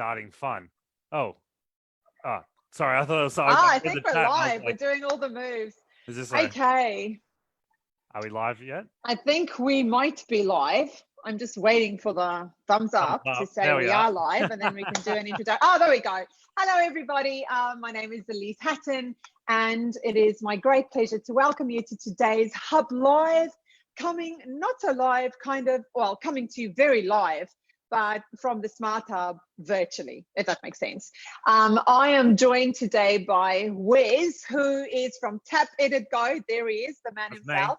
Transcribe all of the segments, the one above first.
starting fun. Oh, sorry. I thought it was. I think we're live. We're doing all the moves. Is this okay? Are we live yet? I think we might be live. I'm just waiting for the thumbs up to say we are live, and then we can do an introduction. Oh, there we go. Hello, everybody. My name is Elise Hatton, and it is my great pleasure to welcome you to today's HubLive, coming not so live, coming to you very live, but from the Smart Hub virtually, if that makes sense. I am joined today by Wes, who is from Tap Edit Go. There he is, the man himself.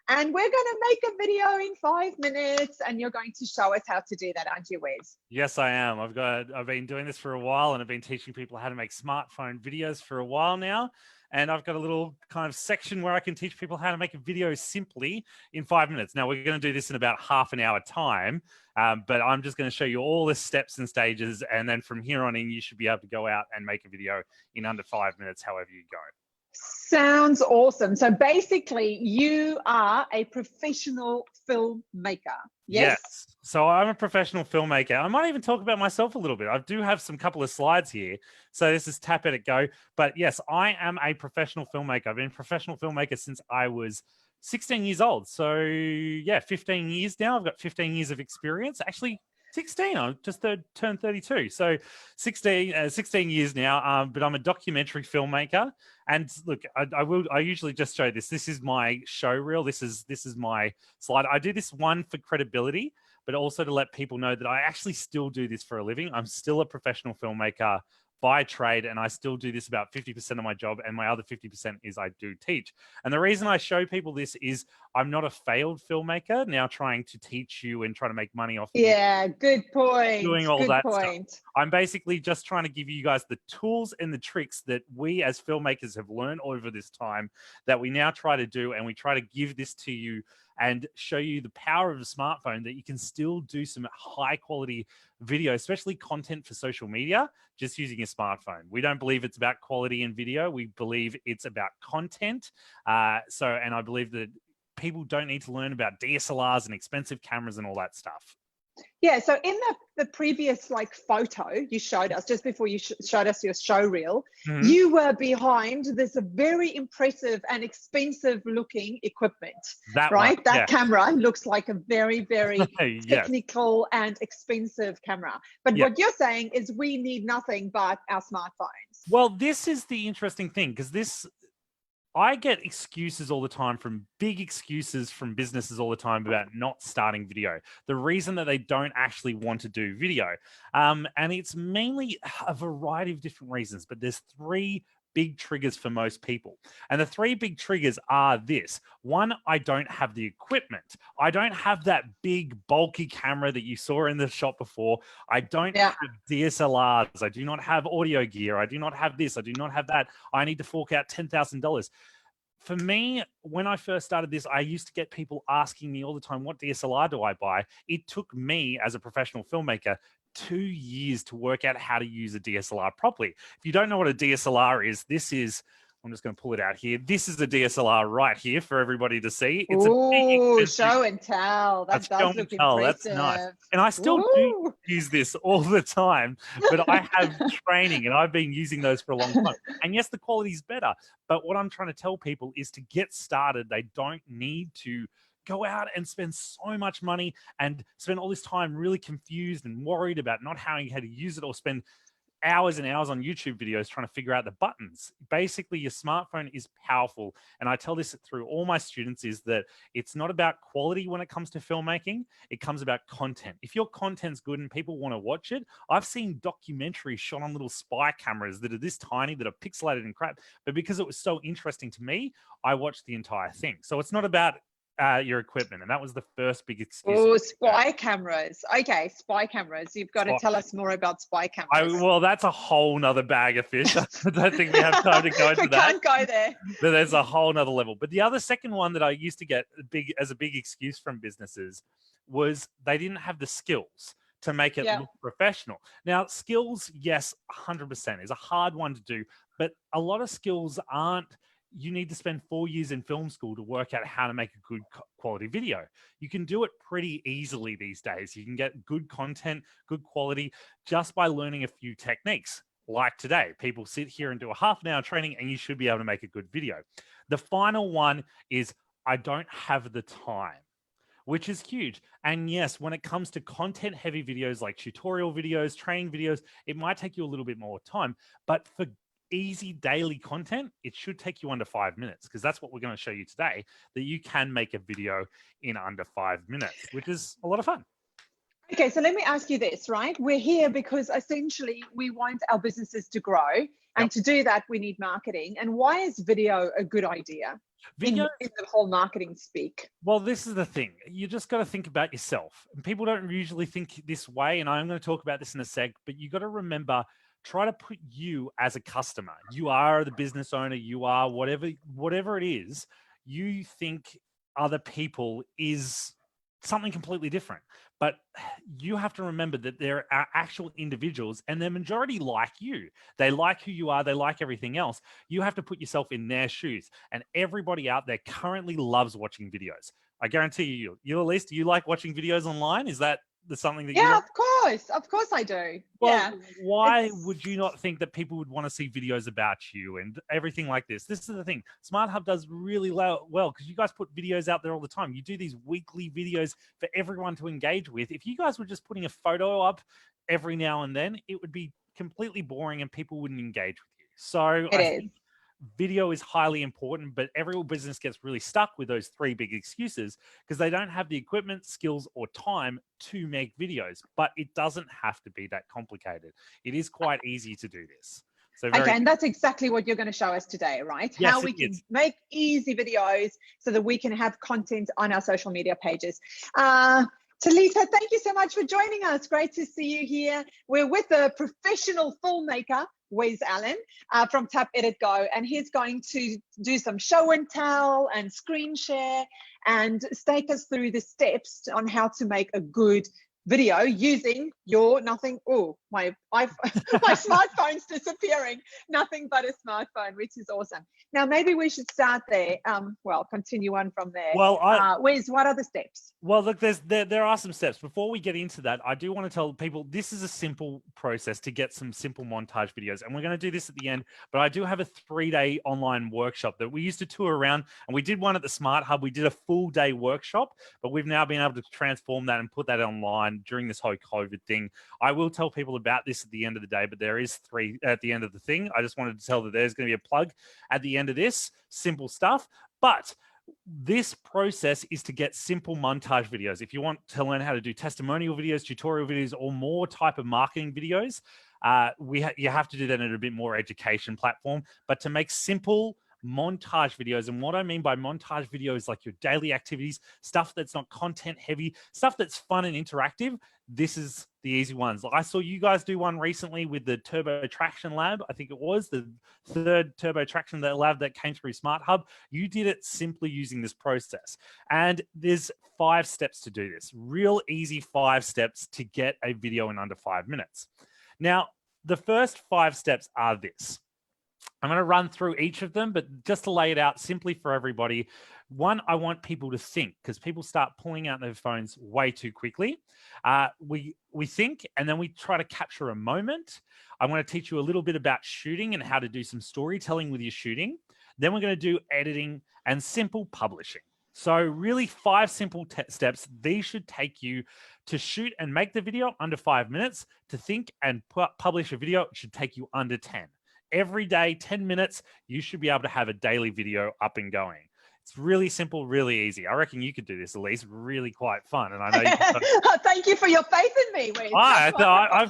And we're going to make a video in 5 minutes, and you're going to show us how to do that, aren't you, Wes? Yes, I am. I've been doing this for a while, and I've been teaching people how to make smartphone videos for a while now. And I've got a little kind of section where I can teach people how to make a video simply in 5 minutes. Now, we're going to do this in about half an hour time, but I'm just going to show you all the steps and stages. And then from here on in, you should be able to go out and make a video in under 5 minutes, however you go. Sounds awesome. So basically, you are a professional filmmaker. Yes? So I'm a professional filmmaker. I might even talk about myself a little bit. I do have some couple of slides here. So this is Tap Edit Go. But yes, I am a professional filmmaker. I've been a professional filmmaker since I was 16 years old. So yeah, 15 years now. I've got 15 years of experience. Actually, 16. I just turned 32. So 16 years now. But I'm a documentary filmmaker. And look, I usually just show this. This is my show reel. This is my slide. I do this one for credibility, but also to let people know that I actually still do this for a living. I'm still a professional filmmaker by trade, and I still do this about 50% of my job, and my other 50% is I do teach. And the reason I show people this is I'm not a failed filmmaker now trying to teach you and try to make money off good point. Doing all that stuff. I'm basically just trying to give you guys the tools and the tricks that we as filmmakers have learned over this time that we now try to do, and we try to give this to you and show you the power of a smartphone that you can still do some high quality video, especially content for social media, just using a smartphone. We don't believe it's about quality in video. We believe it's about content. And I believe that people don't need to learn about DSLRs and expensive cameras and all that stuff. Yeah, so in the previous photo you showed us, just before you showed us your show reel, you were behind this very impressive and expensive looking equipment, right? That camera looks like a very, very technical and expensive camera. But what you're saying is we need nothing but our smartphones. Well, this is the interesting thing, because I get excuses all the time, big excuses from businesses all the time about not starting video. The reason that they don't actually want to do video. And it's mainly a variety of different reasons, but there's three big triggers for most people. And the three big triggers are this. One, I don't have the equipment. I don't have that big bulky camera that you saw in the shop before. I don't have DSLRs. I do not have audio gear. I do not have this. I do not have that. I need to fork out $10,000. For me, when I first started this, I used to get people asking me all the time, what DSLR do I buy? It took me as a professional filmmaker 2 years to work out how to use a DSLR properly. If you don't know what a DSLR is, I'm just going to pull it out here. This is a DSLR right here for everybody to see. It's show and tell. That does look impressive. That's nice. And I still do use this all the time, but I have training and I've been using those for a long time. And yes, the quality is better. But what I'm trying to tell people is to get started, they don't need to go out and spend so much money and spend all this time really confused and worried about not knowing how to use it, or spend hours and hours on YouTube videos trying to figure out the buttons. Basically, your smartphone is powerful. And I tell this through all my students, is that it's not about quality when it comes to filmmaking. It comes about content. If your content's good and people want to watch it, I've seen documentaries shot on little spy cameras that are this tiny, that are pixelated and crap. But because it was so interesting to me, I watched the entire thing. So it's not about your equipment, and that was the first big excuse. Oh, spy cameras. Okay, spy cameras. You've got to tell us more about spy cameras. Well, that's a whole nother bag of fish. I don't think we have time to go into that. We can't go there. But there's a whole nother level. But the second one that I used to get as a big excuse from businesses was they didn't have the skills to make it look professional. Now, skills, yes, 100% is a hard one to do, but a lot of skills aren't you need to spend 4 years in film school to work out how to make a good quality video. You can do it pretty easily these days. You can get good content, good quality, just by learning a few techniques. Like today, people sit here and do a half an hour training and you should be able to make a good video. The final one is, I don't have the time, which is huge. And yes, when it comes to content heavy videos like tutorial videos, training videos, it might take you a little bit more time, but for easy daily content, it should take you under 5 minutes, because that's what we're going to show you today, that you can make a video in under 5 minutes, which is a lot of fun. Okay, so let me ask you this, right? We're here because essentially we want our businesses to grow. And to do that, we need marketing. And why is video a good idea in the whole marketing speak? Well, this is the thing. You just got to think about yourself. And people don't usually think this way. And I'm going to talk about this in a sec, but you got to remember, try to put you as a customer. You are the business owner. You are whatever it is. You think other people is something completely different. But you have to remember that there are actual individuals, and the majority like you. They like who you are. They like everything else. You have to put yourself in their shoes. And everybody out there currently loves watching videos. I guarantee you, Elise, do you like watching videos online? Is that something that you... Yeah, of course I do. Well, yeah. Why would you not think that people would want to see videos about you and everything like this? This is the thing. Smart Hub does really well because you guys put videos out there all the time. You do these weekly videos for everyone to engage with. If you guys were just putting a photo up every now and then, it would be completely boring and people wouldn't engage with you. So I think video is highly important, but every business gets really stuck with those 3 big excuses because they don't have the equipment, skills, or time to make videos. But it doesn't have to be that complicated. It is quite easy to do this. So okay, and that's exactly what you're going to show us today, right? Yes, how we can make easy videos so that we can have content on our social media pages. Talita, thank you so much for joining us. Great to see you here. We're with a professional filmmaker, Wes Alan, from Tap Edit Go, and he's going to do some show and tell and screen share and take us through the steps on how to make a good video using your my smartphone's disappearing, nothing but a smartphone, which is awesome. Now maybe we should start there. Continue on from there. Well, Wes, what are the steps? Well, look, there are some steps. Before we get into that, I do want to tell people this is a simple process to get some simple montage videos. And we're going to do this at the end, but I do have a 3-day online workshop that we used to tour around, and we did one at the Smart Hub. We did a full day workshop, but we've now been able to transform that and put that online during this whole COVID thing. I will tell people about this at the end of the day, but there is 3 at the end of the thing. I just wanted to tell that there's going to be a plug at the end of this, simple stuff. But this process is to get simple montage videos. If you want to learn how to do testimonial videos, tutorial videos, or more type of marketing videos, you have to do that in a bit more education platform. But to make simple montage videos, and what I mean by montage videos, like your daily activities, stuff that's not content heavy, stuff that's fun and interactive, this is the easy ones. Like I saw you guys do one recently with the Turbo Traction Lab. I think it was the 3rd Turbo Traction Lab that came through Smart Hub. You did it simply using this process. And there's 5 steps to do this. Real easy 5 steps to get a video in under 5 minutes. Now, the first 5 steps are this. I'm going to run through each of them, but just to lay it out simply for everybody. 1, I want people to think, because people start pulling out their phones way too quickly. We think, and then we try to capture a moment. I want to teach you a little bit about shooting and how to do some storytelling with your shooting. Then we're going to do editing and simple publishing. So really 5 simple steps. These should take you to shoot and make the video under 5 minutes. To think and publish a video, it should take you under 10. Every day, 10 minutes, you should be able to have a daily video up and going. It's really simple, really easy. I reckon you could do this, Elise. Really quite fun. And I know you can... Thank you for your faith in me, Wes. I've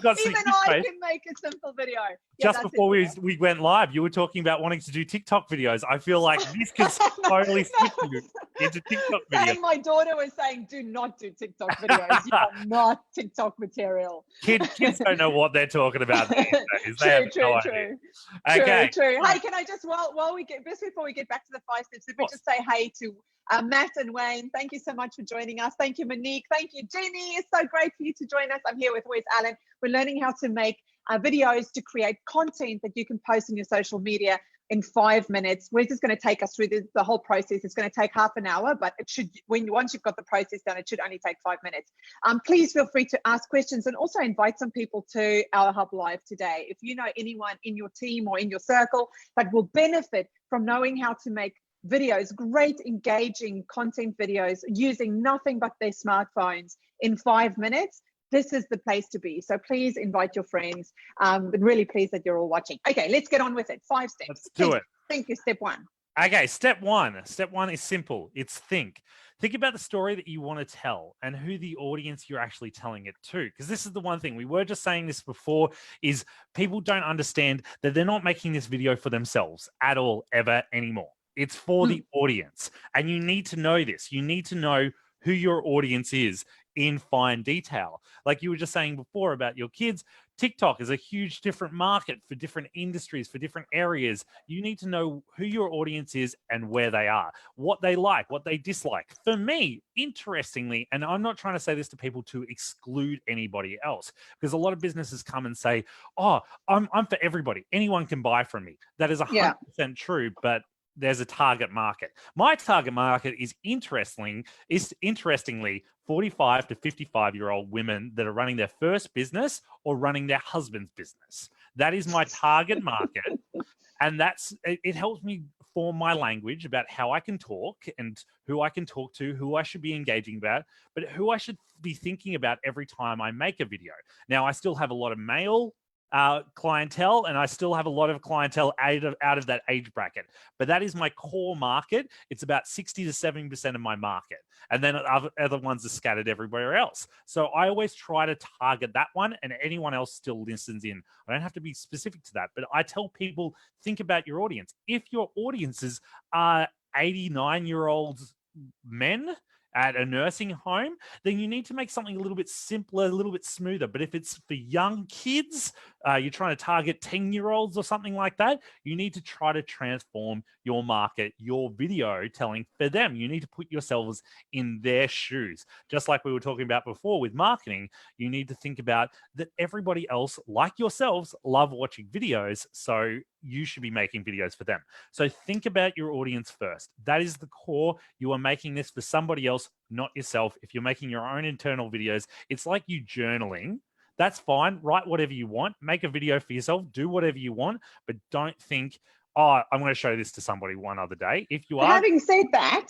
got some even I can make a simple video. Just before we went live, you were talking about wanting to do TikTok videos. I feel like this could totally slip you into TikTok videos. And my daughter was saying, do not do TikTok videos. You are not TikTok material. Kids don't know what they're talking about these days. True. Okay. True. Hey, can I just, just before we get back to the 5 steps, if we just say hey to Matt and Wayne, thank you so much for joining us. Thank you, Monique. Thank you, Jenny. It's so great for you to join us. I'm here with Wes Alan. We're learning how to make videos to create content that you can post on your social media in 5 minutes. We're just going to take us through the whole process. It's going to take half an hour, but it should, once you've got the process done, it should only take 5 minutes. Please feel free to ask questions and also invite some people to our HubLive today. If you know anyone in your team or in your circle that will benefit from knowing how to make videos, great engaging content videos using nothing but their smartphones in 5 minutes, this is the place to be. So please invite your friends. But really pleased that you're all watching. Okay, let's get on with it. 5 steps. Let's do it. Think is step 1. Okay, step 1. Step 1 is simple. It's think. Think about the story that you want to tell and who the audience you're actually telling it to. Because this is the one thing, we were just saying this before, is people don't understand that they're not making this video for themselves at all, ever, anymore. It's for the audience. And you need to know this. You need to know who your audience is in fine detail. Like you were just saying before about your kids, TikTok is a huge different market for different industries, for different areas. You need to know who your audience is and where they are, what they like, what they dislike. For me, interestingly, and I'm not trying to say this to people to exclude anybody else, because a lot of businesses come and say, oh, I'm for everybody. Anyone can buy from me. That is 100% true, but there's a target market. My target market is interestingly 45 to 55-year-old women that are running their first business or running their husband's business. That is my target market. And it helps me form my language about how I can talk and who I can talk to, who I should be engaging about, but who I should be thinking about every time I make a video. Now, I still have a lot of male clientele, and I still have a lot of clientele out of that age bracket, but that is my core market. It's about 60 to 70% of my market, and then other ones are scattered everywhere else. So I always try to target that one, and anyone else still listens in. I don't have to be specific to that, but I tell people, think about your audience. If your audiences are 89-year-old men at a nursing home, then you need to make something a little bit simpler, a little bit smoother. But if it's for young kids, you're trying to target 10-year-olds or something like that, you need to try to transform your market, your video telling for them. You need to put yourselves in their shoes. Just like we were talking about before with marketing, you need to think about that everybody else, like yourselves, love watching videos. So you should be making videos for them. So think about your audience first. That is the core. You are making this for somebody else, not yourself. If you're making your own internal videos, it's like you journaling. That's fine. Write whatever you want. Make a video for yourself. Do whatever you want. But don't think, oh, I'm going to show this to somebody one other day. If you are... Having said that,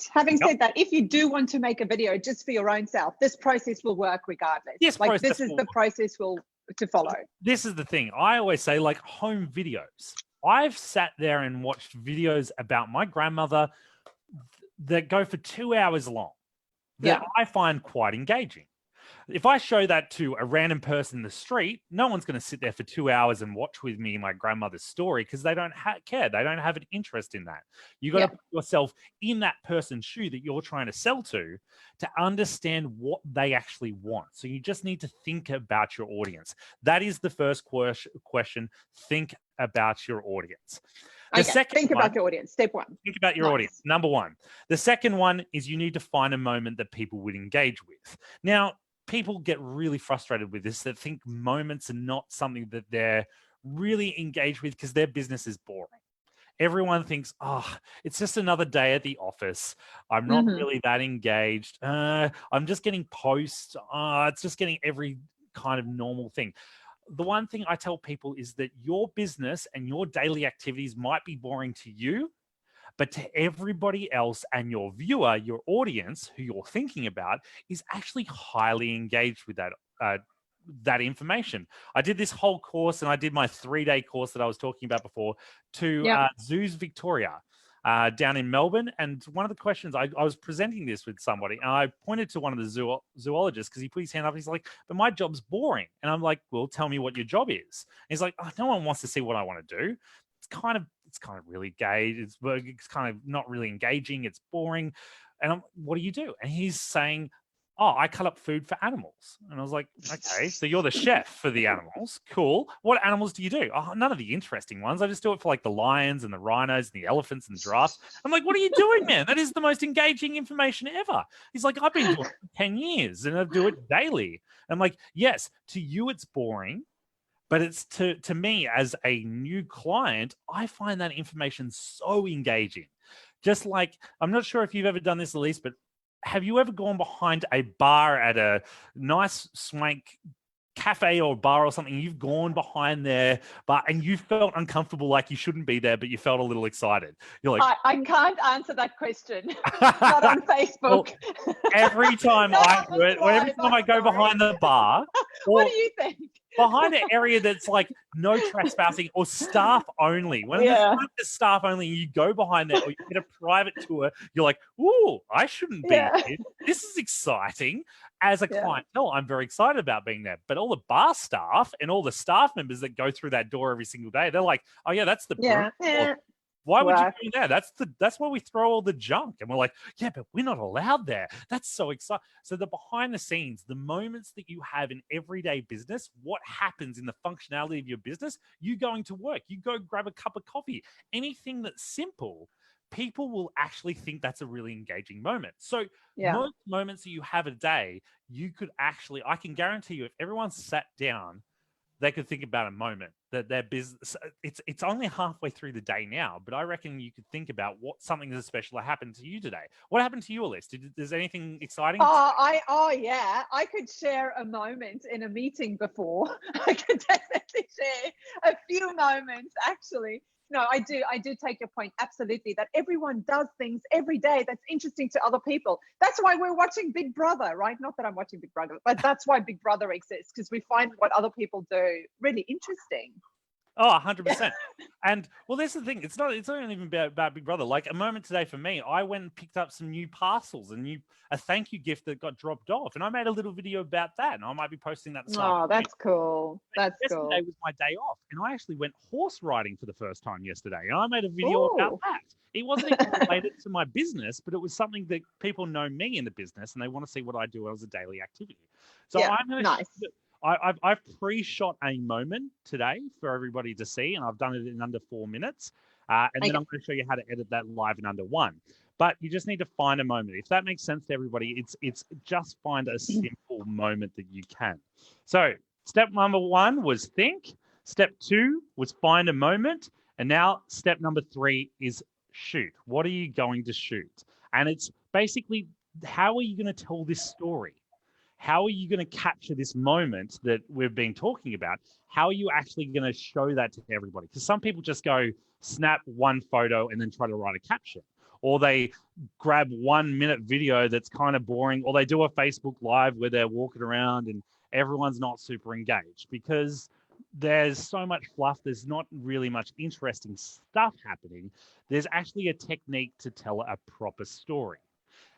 if you do want to make a video just for your own self, this process will work regardless. This is the process to follow. This is the thing. I always say, like, home videos. I've sat there and watched videos about my grandmother that go for 2 hours long that I find quite engaging. If I show that to a random person in the street, no one's going to sit there for 2 hours and watch with me my grandmother's story because they don't care. They don't have an interest in that. You got to put yourself in that person's shoe that you're trying to sell to understand what they actually want. So you just need to think about your audience. That is the first question. Think about your audience. Think about your audience. Step 1. Think about your audience. Number 1. The second one is you need to find a moment that people would engage with. Now, people get really frustrated with this. They think moments are not something that they're really engaged with because their business is boring. Everyone thinks, oh, it's just another day at the office. I'm not really that engaged. I'm just getting posts. It's just getting every kind of normal thing. The one thing I tell people is that your business and your daily activities might be boring to you, but to everybody else and your viewer, your audience, who you're thinking about, is actually highly engaged with that information. I did this whole course, and I did my 3-day course that I was talking about before to Zoos Victoria down in Melbourne. And one of the questions, I was presenting this with somebody, and I pointed to one of the zoologists because he put his hand up. And he's like, but my job's boring. And I'm like, well, tell me what your job is. And he's like, oh, no one wants to see what I want to do. It's kind of really gay. It's kind of not really engaging. It's boring. And what do you do? And he's saying, oh, I cut up food for animals. And I was like, okay, so you're the chef for the animals. Cool. What animals do you do? Oh, none of the interesting ones. I just do it for like the lions and the rhinos and the elephants and the giraffes. I'm like, what are you doing, man? That is the most engaging information ever. He's like, I've been doing it for 10 years and I do it daily. I'm like, yes, to you it's boring, But it's to me as a new client, I find that information so engaging. Just like, I'm not sure if you've ever done this, Elise, but have you ever gone behind a bar at a nice swank cafe or bar or something? You've gone behind there, and you felt uncomfortable, like you shouldn't be there, but you felt a little excited. You're like, I can't answer that question. Not on Facebook. Well, every time every time I go behind the bar, what do you think? Behind an area that's like no trespassing or staff only. When there's staff only, and you go behind there or you get a private tour, you're like, ooh, I shouldn't be here. This is exciting. As a clientele, I'm very excited about being there. But all the bar staff and all the staff members that go through that door every single day, they're like, oh yeah, that's the why would you do that? That's where we throw all the junk. And we're like, yeah, but we're not allowed there. That's so exciting. So the behind the scenes, the moments that you have in everyday business, what happens in the functionality of your business, you going to work, you go grab a cup of coffee, anything that's simple, people will actually think that's a really engaging moment. So most moments that you have a day, you could actually, I can guarantee you, if everyone sat down, they could think about a moment that their business, it's only halfway through the day now, but I reckon you could think about what something that's special that happened to you today. What happened to you, Elise? There's anything exciting? Yeah. I could share a moment in a meeting before. I could definitely share a few moments, actually. No, I do take your point. Absolutely. That everyone does things every day that's interesting to other people. That's why we're watching Big Brother, right? Not that I'm watching Big Brother, but that's why Big Brother exists, because we find what other people do really interesting. Oh, 100%. And well, that's the thing. It's not even about Big Brother. Like a moment today for me, I went and picked up some new parcels, a thank you gift that got dropped off. And I made a little video about that. And I might be posting that this afternoon. Oh, that's cool. Yesterday was my day off. And I actually went horse riding for the first time yesterday. And I made a video about that. It wasn't even related to my business, but it was something that people know me in the business and they want to see what I do as a daily activity. So I'm going to I've pre-shot a moment today for everybody to see, and I've done it in under 4 minutes. And then I'm going to show you how to edit that live in under 1. But you just need to find a moment. If that makes sense to everybody, it's just find a simple moment that you can. So step number 1 was think. Step 2 was find a moment. And now step number 3 is shoot. What are you going to shoot? And it's basically, how are you going to tell this story? How are you going to capture this moment that we've been talking about? How are you actually going to show that to everybody? Because some people just go snap one photo and then try to write a caption, or they grab 1 minute video that's kind of boring, or they do a Facebook Live where they're walking around and everyone's not super engaged because there's so much fluff. There's not really much interesting stuff happening. There's actually a technique to tell a proper story.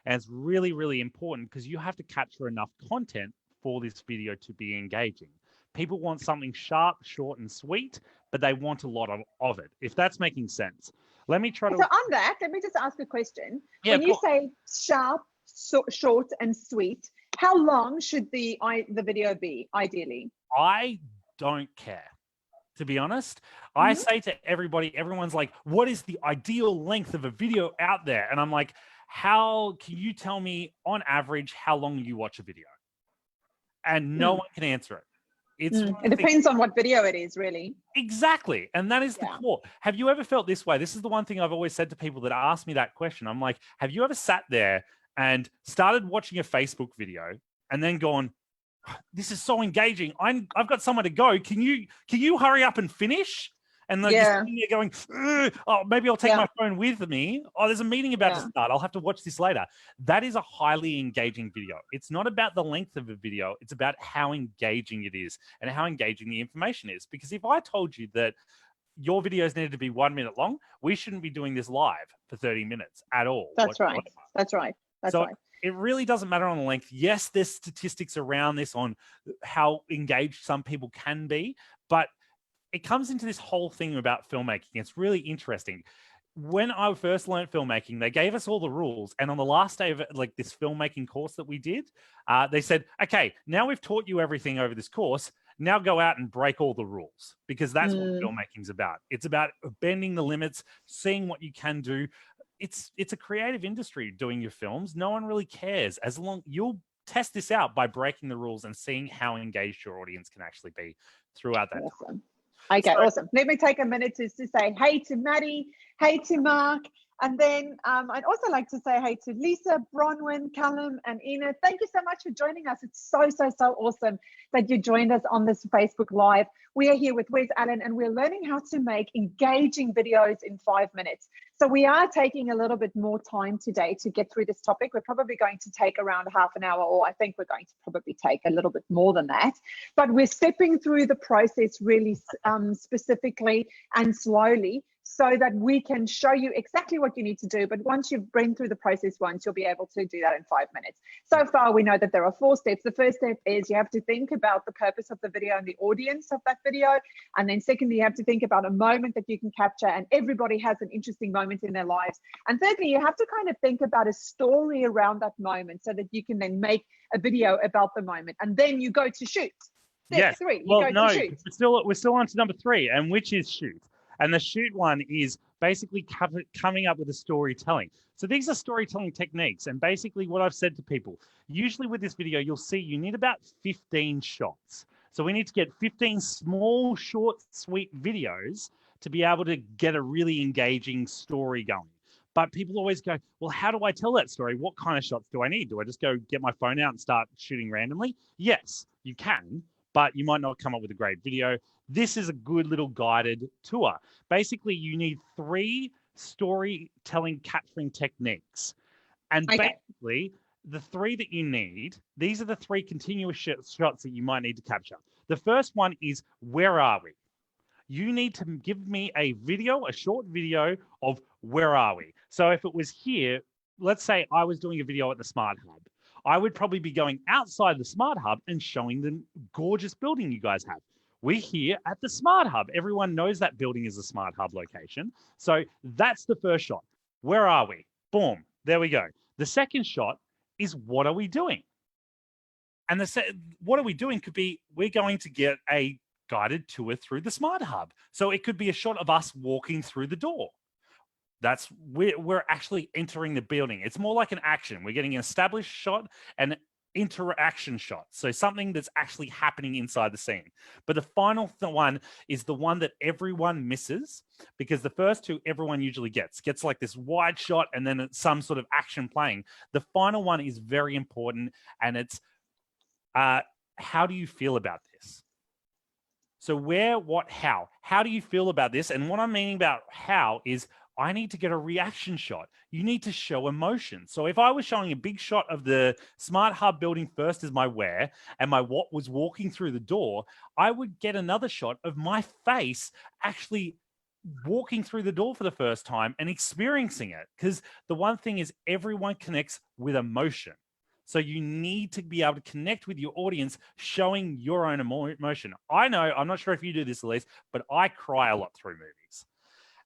And it's really, really important because you have to capture enough content for this video to be engaging. People want something sharp, short, and sweet, but they want a lot of it, if that's making sense. Let me try to... So on that, let me just ask a question. When you say sharp, short, and sweet, how long should the video be, ideally? I don't care. To be honest, I say to everybody, everyone's like, what is the ideal length of a video out there? And I'm like, how can you tell me on average how long you watch a video? And no one can answer it. It depends on what video it is, really. Exactly. And that is the core. Have you ever felt this way? This is the one thing I've always said to people that ask me that question. I'm like, have you ever sat there and started watching a Facebook video and then gone, this is so engaging. I've got somewhere to go. Can you hurry up and finish? And like you're going, oh, maybe I'll take my phone with me. Oh, there's a meeting about to start. I'll have to watch this later. That is a highly engaging video. It's not about the length of a video. It's about how engaging it is and how engaging the information is. Because if I told you that your videos needed to be 1 minute long, we shouldn't be doing this live for 30 minutes at all. That's right. That's right. That's right. It really doesn't matter on the length. Yes, there's statistics around this on how engaged some people can be, but it comes into this whole thing about filmmaking. It's really interesting. When I first learned filmmaking, they gave us all the rules. And on the last day of like this filmmaking course that we did, they said, okay, now we've taught you everything over this course. Now go out and break all the rules, because that's what filmmaking's about. It's about bending the limits, seeing what you can do. It's a creative industry doing your films. No one really cares. As long you'll test this out by breaking the rules and seeing how engaged your audience can actually be throughout that time. Okay, awesome. Let me take a minute to say hey to Maddie, hey to Mark, and then I'd also like to say hey to Lisa, Bronwyn, Callum, and Ina. Thank you so much for joining us. It's so awesome that you joined us on this Facebook Live. We are here with Wes Alan, and we're learning how to make engaging videos in 5 minutes. So we are taking a little bit more time today to get through this topic. We're probably going to take around half an hour, or I think we're going to probably take a little bit more than that. But we're stepping through the process really specifically and slowly, so that we can show you exactly what you need to do. But once you've been through the process once, you'll be able to do that in 5 minutes. So far, we know that there are 4 steps. The first step is you have to think about the purpose of the video and the audience of that video. And then secondly, you have to think about a moment that you can capture, and everybody has an interesting moment in their lives. And thirdly, you have to kind of think about a story around that moment so that you can then make a video about the moment. And then you go to shoot. Step 3, you go to shoot. We're still on to number 3, and which is shoot. And the shoot one is basically coming up with a storytelling. So these are storytelling techniques. And basically what I've said to people, usually with this video, you'll see you need about 15 shots. So we need to get 15 small, short, sweet videos to be able to get a really engaging story going. But people always go, well, how do I tell that story? What kind of shots do I need? Do I just go get my phone out and start shooting randomly? Yes, you can, but you might not come up with a great video. This is a good little guided tour. Basically, you need 3 storytelling capturing techniques. And basically, the 3 that you need, these are the 3 continuous shots that you might need to capture. The first one is, where are we? You need to give me a video, a short video of where are we? So if it was here, let's say I was doing a video at the Smart Hub. I would probably be going outside the Smart Hub and showing the gorgeous building you guys have. We're here at the Smart Hub. Everyone knows that building is a Smart Hub location. So that's the first shot. Where are we? Boom. There we go. The second shot is, what are we doing? And what are we doing could be, we're going to get a guided tour through the Smart Hub. So it could be a shot of us walking through the door. We're actually entering the building. It's more like an action. We're getting an established shot and interaction shot. So something that's actually happening inside the scene. But the final one is the one that everyone misses, because the first 2 everyone usually gets like this wide shot and then it's some sort of action playing. The final one is very important, and it's how do you feel about this? So where, what, how? How do you feel about this? And what I'm meaning about how is, I need to get a reaction shot. You need to show emotion. So if I was showing a big shot of the Smart Hub building first as my where, and my what was walking through the door, I would get another shot of my face actually walking through the door for the first time and experiencing it. Because the one thing is, everyone connects with emotion. So you need to be able to connect with your audience, showing your own emotion. I know, I'm not sure if you do this, Elise, but I cry a lot through movies.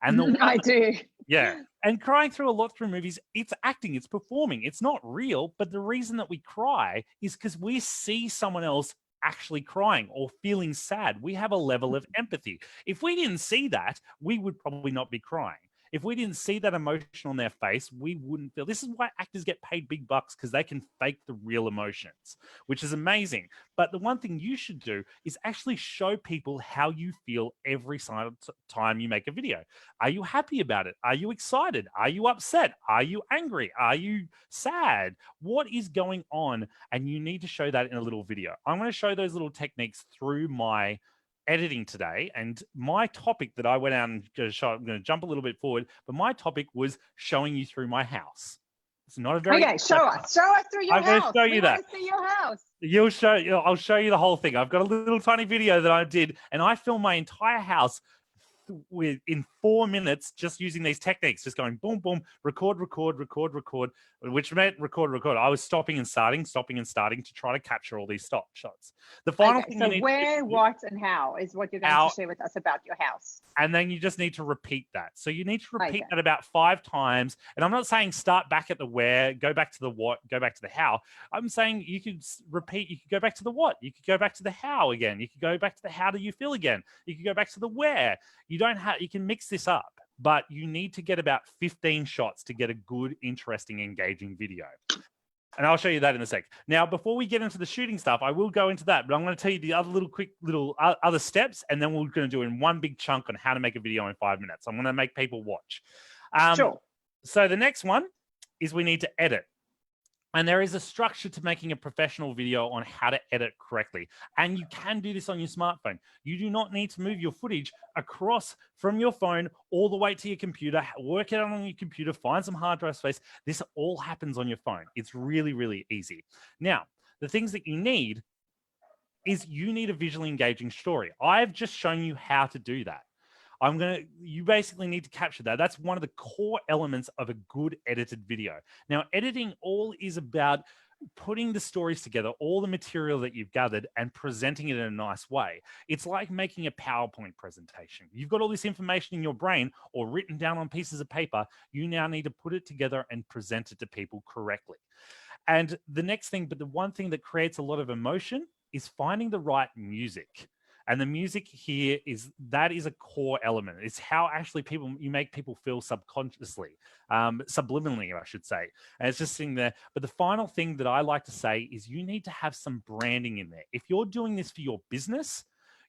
And I do. Yeah. And crying through a lot through movies, it's acting, it's performing. It's not real. But the reason that we cry is because we see someone else actually crying or feeling sad. We have a level of empathy. If we didn't see that, we would probably not be crying. If we didn't see that emotion on their face, we wouldn't feel. This is why actors get paid big bucks, because they can fake the real emotions, which is amazing. But the one thing you should do is actually show people how you feel every time you make a video. Are you happy about it? Are you excited? Are you upset? Are you angry? Are you sad? What is going on? And you need to show that in a little video. I'm going to show those little techniques through my editing today, and my topic that I went out and I'm going to jump a little bit forward, but my topic was showing you through my house. It's not a very show us through your house. I'm going to show you that. See your house. I'll show you the whole thing. I've got a little tiny video that I did, and I filmed my entire house in 4 minutes just using these techniques, just going boom, boom, record, which meant record. I was stopping and starting to try to capture all these shots. The final thing, so where, what, and how is what you're going to share with us about your house. And then you just need to repeat that. So you need to repeat that about 5 times. And I'm not saying start back at the where, go back to the what, go back to the how. I'm saying you could repeat, you could go back to the what, you could go back to the how again, you could go back to the how do you feel again, you could go back to the where. You can mix this up, but you need to get about 15 shots to get a good, interesting, engaging video. And I'll show you that in a sec. Now, before we get into the shooting stuff, I will go into that, but I'm going to tell you the other other steps, and then we're going to do in one big chunk on how to make a video in 5 minutes. I'm going to make people watch. Sure. So the next one is we need to edit. And there is a structure to making a professional video on how to edit correctly. And you can do this on your smartphone. You do not need to move your footage across from your phone all the way to your computer, work it out on your computer, find some hard drive space. This all happens on your phone. It's really, really easy. Now, the things that you need is you need a visually engaging story. I've just shown you how to do that. You basically need to capture that. That's one of the core elements of a good edited video. Now, editing all is about putting the stories together, all the material that you've gathered and presenting it in a nice way. It's like making a PowerPoint presentation. You've got all this information in your brain or written down on pieces of paper. You now need to put it together and present it to people correctly. And the next thing, but the one thing that creates a lot of emotion is finding the right music. And the music here is a core element. It's how actually you make people feel subconsciously, subliminally, I should say. And it's just sitting there. But the final thing that I like to say is you need to have some branding in there. If you're doing this for your business,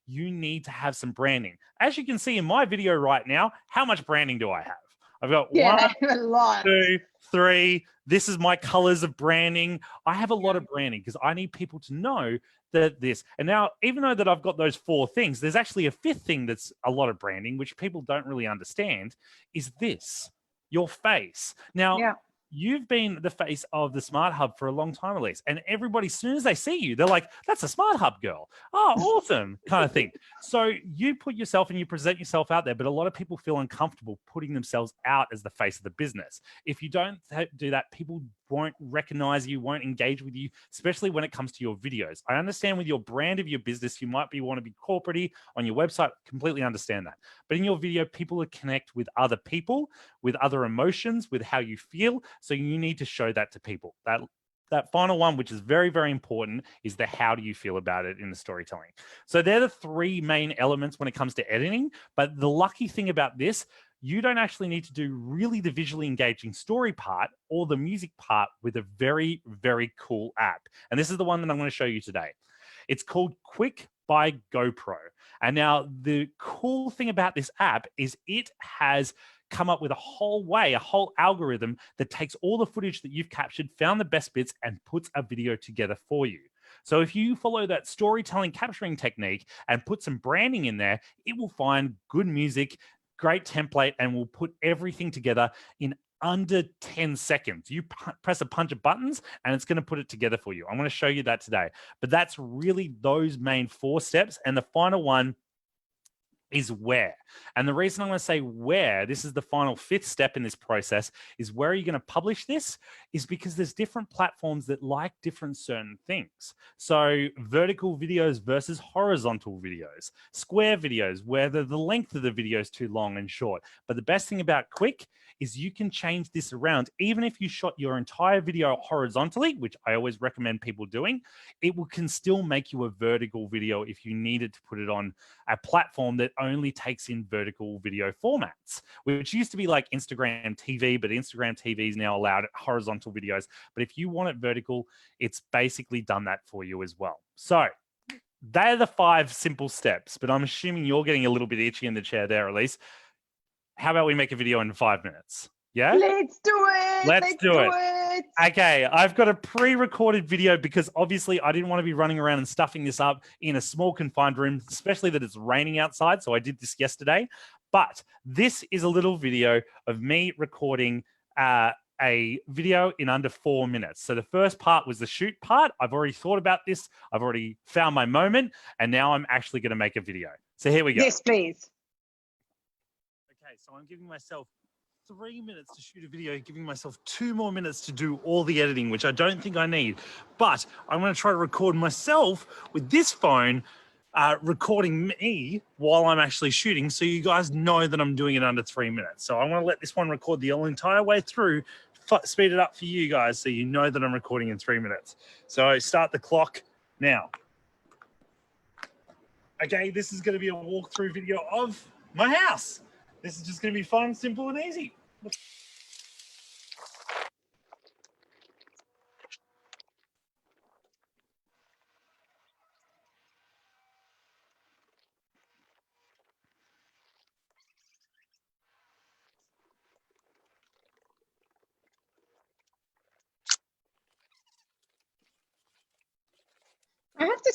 you need to have some branding. As you can see in my video right now, how much branding do I have? I've got a lot. 2, 3. This is my colors of branding. I have a lot of branding because I need people to know that this. And now, even though that I've got those 4 things, there's actually a 5th thing that's a lot of branding, which people don't really understand, is this, your face. Now, you've been the face of the Smart Hub for a long time, Elise. And everybody, as soon as they see you, they're like, that's a Smart Hub girl. Oh, awesome, kind of thing. So you put yourself and you present yourself out there, but a lot of people feel uncomfortable putting themselves out as the face of the business. If you don't do that, people won't recognize you, won't engage with you, especially when it comes to your videos. I understand with your brand of your business, you might want to be corporate-y on your website, completely understand that. But in your video, people will connect with other people, with other emotions, with how you feel. So you need to show that to people. That final one, which is very, very important, is the how do you feel about it in the storytelling. So they're the 3 main elements when it comes to editing. But the lucky thing about this, you don't actually need to do really the visually engaging story part or the music part with a very, very cool app. And this is the one that I'm going to show you today. It's called Quick by GoPro. And now the cool thing about this app is it has come up with a whole algorithm that takes all the footage that you've captured, found the best bits, and puts a video together for you. So if you follow that storytelling capturing technique and put some branding in there, it will find good music, great template, and will put everything together in under 10 seconds. You press a bunch of buttons and it's going to put it together for you. I'm going to show you that today. But that's really those main 4 steps. And the final one is where. And the reason I'm going to say where, this is the final 5th step in this process, is where are you going to publish this, is because there's different platforms that like different certain things. So vertical videos versus horizontal videos, square videos, where the length of the video is too long and short. But the best thing about Quick is you can change this around. Even if you shot your entire video horizontally, which I always recommend people doing, can still make you a vertical video if you needed to put it on a platform that only takes in vertical video formats, which used to be like Instagram TV, but Instagram TV is now allowed horizontal videos. But if you want it vertical, it's basically done that for you as well. So they're the 5 simple steps, but I'm assuming you're getting a little bit itchy in the chair there, Elise. How about we make a video in 5 minutes? Yeah? Let's do it. Let's do it. Okay, I've got a pre-recorded video because obviously I didn't want to be running around and stuffing this up in a small confined room, especially that it's raining outside. So I did this yesterday. But this is a little video of me recording a video in under 4 minutes. So the first part was the shoot part. I've already thought about this. I've already found my moment. And now I'm actually going to make a video. So here we go. Yes, please. Okay, so I'm giving myself 3 minutes to shoot a video, giving myself 2 more minutes to do all the editing, which I don't think I need. But I'm going to try to record myself with this phone, recording me while I'm actually shooting, so you guys know that I'm doing it under 3 minutes. So I'm going to let this one record the entire way through, speed it up for you guys so you know that I'm recording in 3 minutes. So start the clock now. Okay, this is going to be a walkthrough video of my house. This is just going to be fun, simple, and easy.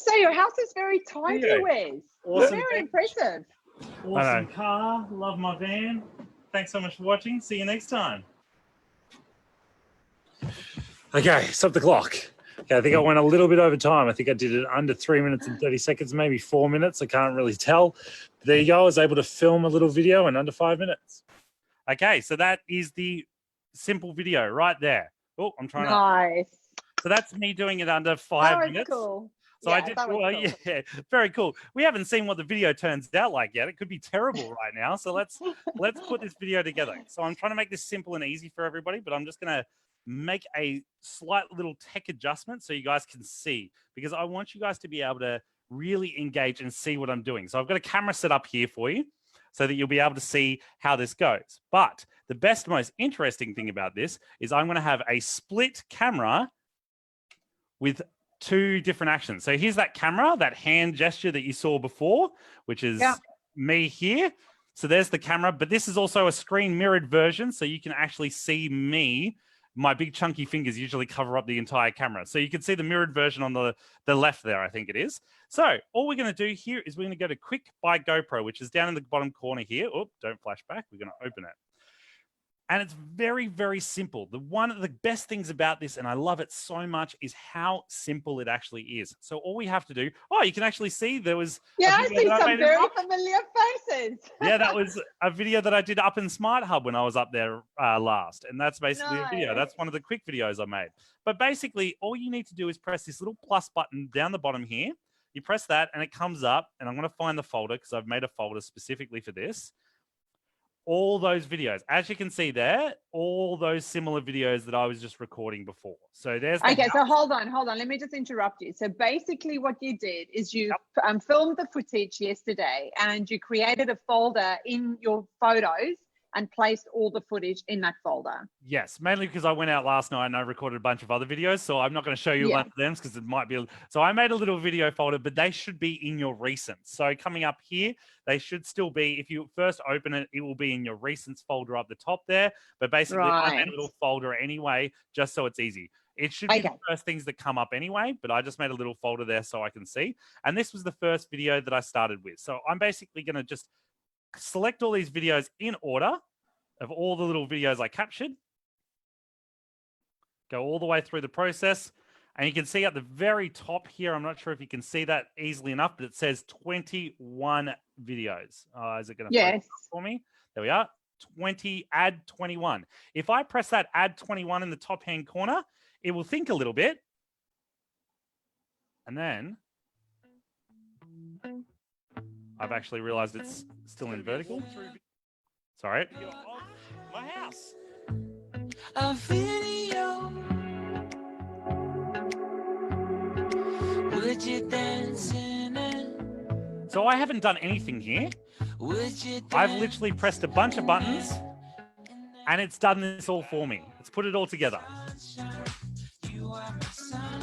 say, your house is very tidy, Wes. Awesome. Very impressive. Awesome car. Love my van. Thanks so much for watching. See you next time. Okay, stop the clock. Okay, I think I went a little bit over time. I think I did it under 3 minutes and 30 seconds, maybe 4 minutes. I can't really tell. But there you go. I was able to film a little video in under 5 minutes. Okay, so that is the simple video right there. Oh, I'm trying Nice. So that's me doing it under 5 minutes. Cool. So I did, well, yeah, very cool. We haven't seen what the video turns out like yet. It could be terrible right now. So let's put this video together. So I'm trying to make this simple and easy for everybody, but I'm just going to make a slight little tech adjustment so you guys can see, because I want you guys to be able to really engage and see what I'm doing. So I've got a camera set up here for you so that you'll be able to see how this goes. But the best, most interesting thing about this is I'm going to have a split camera with 2 different actions. So here's that camera, that hand gesture that you saw before, which is me here. So there's the camera, but this is also a screen mirrored version. So you can actually see me. My big chunky fingers usually cover up the entire camera. So you can see the mirrored version on the left there, I think it is. So all we're going to do here is we're going to go to Quick by GoPro, which is down in the bottom corner here. Oh, don't flash back. We're going to open it. And it's very, very simple. One of the best things about this, and I love it so much, is how simple it actually is. So all we have to do, you can actually see there was... Yeah, I see some very familiar faces. Yeah, that was a video that I did up in Smart Hub when I was up there last. And that's basically a video. That's one of the quick videos I made. But basically, all you need to do is press this little plus button down the bottom here. You press that and it comes up. And I'm going to find the folder because I've made a folder specifically for this. All those videos, as you can see there, all those similar videos that I was just recording before. So there's so hold on. Let me just interrupt you. So basically what you did is you filmed the footage yesterday and you created a folder in your photos and placed all the footage in that folder. Yes, mainly because I went out last night and I recorded a bunch of other videos. So I'm not going to show you one of them because it might be. So I made a little video folder, but they should be in your recents. So coming up here, they should still be, if you first open it, it will be in your recents folder up the top there. But basically, I made a little folder anyway, just so it's easy. It should be the first things that come up anyway, but I just made a little folder there so I can see. And this was the first video that I started with. So I'm basically going to just select all these videos in order of all the little videos I captured. Go all the way through the process. And you can see at the very top here, I'm not sure if you can see that easily enough, but it says 21 videos. Is it going to focus for me? There we are. Add 21. If I press that add 21 in the top hand corner, it will think a little bit. And then I've actually realized it's still in vertical. Sorry. My house. A video. Would you dance in it? So I haven't done anything here. I've literally pressed a bunch of buttons and it's done this all for me. It's put it all together.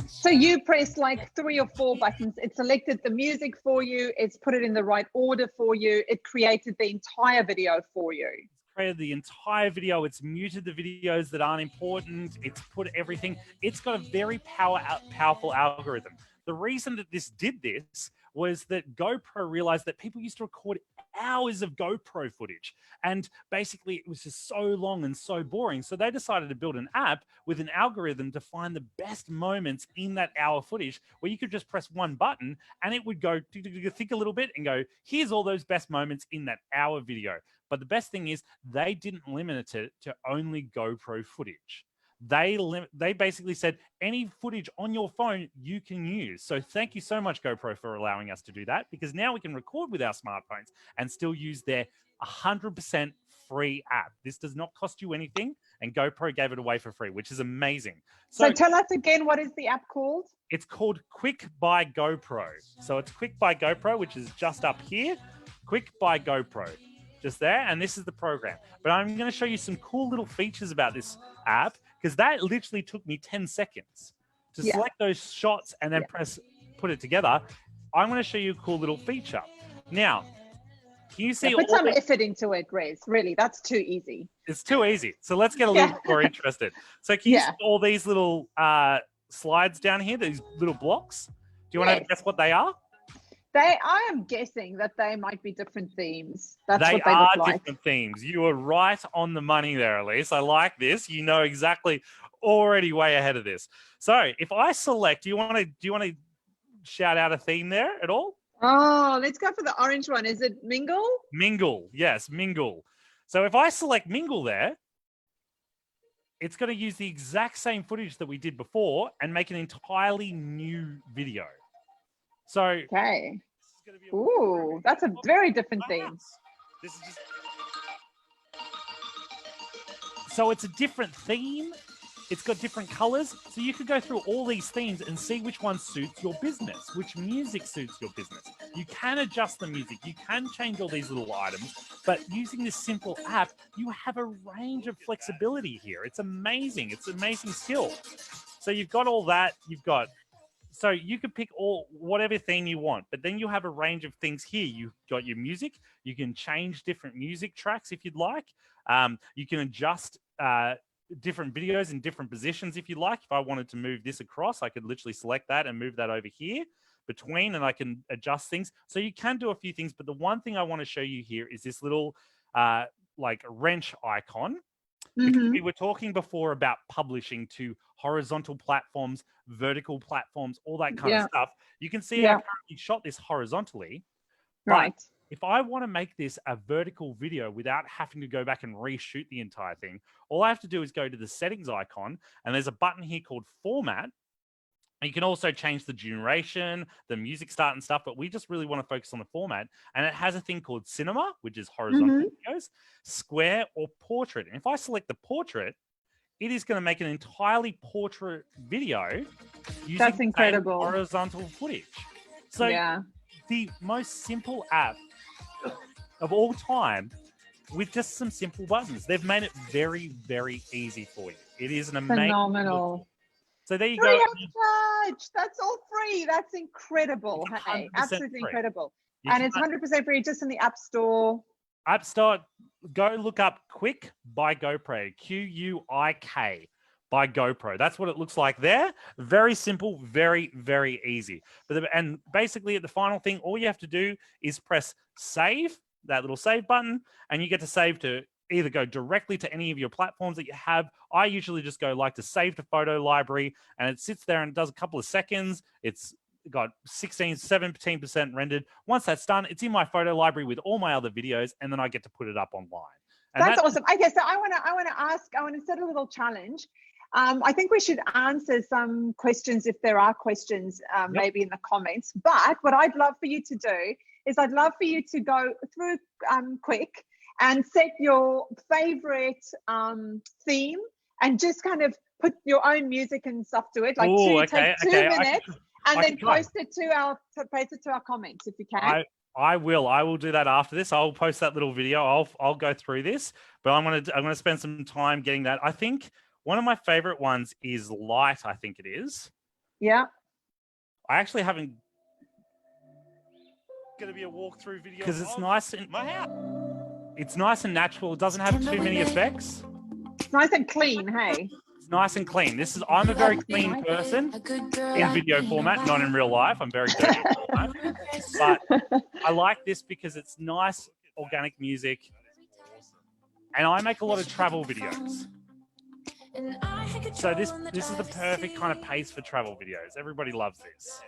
So you pressed like 3 or 4 buttons. It selected the music for you. It's put it in the right order for you. It created the entire video for you. It's created the entire video. It's muted the videos that aren't important. It's put everything. It's got a very powerful algorithm. The reason that this did this was that GoPro realized that people used to record hours of GoPro footage. And basically it was just so long and so boring. So they decided to build an app with an algorithm to find the best moments in that hour footage where you could just press one button and it would go think a little bit and go, here's all those best moments in that hour video. But the best thing is they didn't limit it to only GoPro footage. They basically said any footage on your phone you can use. So thank you so much, GoPro, for allowing us to do that, because now we can record with our smartphones and still use their 100% free app. This does not cost you anything, and GoPro gave it away for free, which is amazing. So tell us again, what is the app called? It's called Quick by GoPro. So it's Quick by GoPro, which is just up here. Quick by GoPro. Just there, and this is the program. But I'm going to show you some cool little features about this app, because that literally took me 10 seconds to select those shots and then put it together. I'm going to show you a cool little feature. Now, can you see? Put some effort into it, Rez. Really, that's too easy. It's too easy. So let's get a little more interested. So can you see all these little slides down here, these little blocks? you want to guess what they are? I am guessing that they might be different themes. That's They what they are look like. different themes. You are right on the money there, Elise. I like this. You know exactly, already way ahead of this. So if I select, do you want to shout out a theme there at all? Oh, let's go for the orange one. Is it Mingle? Mingle. Yes, Mingle. So if I select Mingle there, it's going to use the exact same footage that we did before and make an entirely new video. So, okay. Ooh, that's a very different theme. This is just... So it's a different theme. It's got different colors. So you could go through all these themes and see which one suits your business, which music suits your business. You can adjust the music. You can change all these little items. But using this simple app, you have a range of flexibility here. It's amazing. It's an amazing skill. So you've got all that. So you could pick whatever theme you want, but then you have a range of things here. You've got your music. You can change different music tracks if you'd like. You can adjust different videos in different positions if you like. If I wanted to move this across, I could literally select that and move that over here between, and I can adjust things. So you can do a few things, but the one thing I want to show you here is this little like wrench icon. Because we were talking before about publishing to horizontal platforms, vertical platforms, all that kind of stuff. You can see I currently shot this horizontally. Right. If I want to make this a vertical video without having to go back and reshoot the entire thing, all I have to do is go to the settings icon, and there's a button here called Format. You can also change the duration, the music start and stuff, but we just really want to focus on the format. And it has a thing called Cinema, which is horizontal videos, Square, or Portrait. And if I select the Portrait, it is going to make an entirely portrait video using That's incredible. horizontal footage. So the most simple app of all time with just some simple buttons. They've made it very, very easy for you. It is an amazing phenomenal. So there you free go. of charge. That's all free. That's incredible. Hey, absolutely free. Incredible. And it's 100% free just in the App Store. App Store, go look up Quick by GoPro, Q-U-I-K by GoPro. That's what it looks like there. Very simple, very, very easy. And basically at the final thing, all you have to do is press save, that little save button, and you get to save to either go directly to any of your platforms that you have. I usually just go like to save to photo library, and it sits there and does a couple of seconds. It's got 17% rendered. Once that's done, it's in my photo library with all my other videos, and then I get to put it up online. And that's awesome. Okay, so I want to set a little challenge. I think we should answer some questions if there are questions, maybe in the comments. But what I'd love for you to do is I'd love for you to go through Quick and set your favorite theme and just kind of put your own music and stuff to it, like take 2 minutes, and then post it to our comments if you can. I will do that after this. I'll post that little video. I'll go through this, but I'm gonna spend some time getting that. I think one of my favorite ones is Light. I think it is. Yeah. I actually haven't. Going to be a walkthrough video because it's nice and it's nice and natural. It doesn't have too many effects. It's nice and clean, hey. It's nice and clean. I'm a very clean person in video format, not in real life. I'm very dirty in real life. But I like this because it's nice, organic music, and I make a lot of travel videos. So this is the perfect kind of pace for travel videos. Everybody loves this.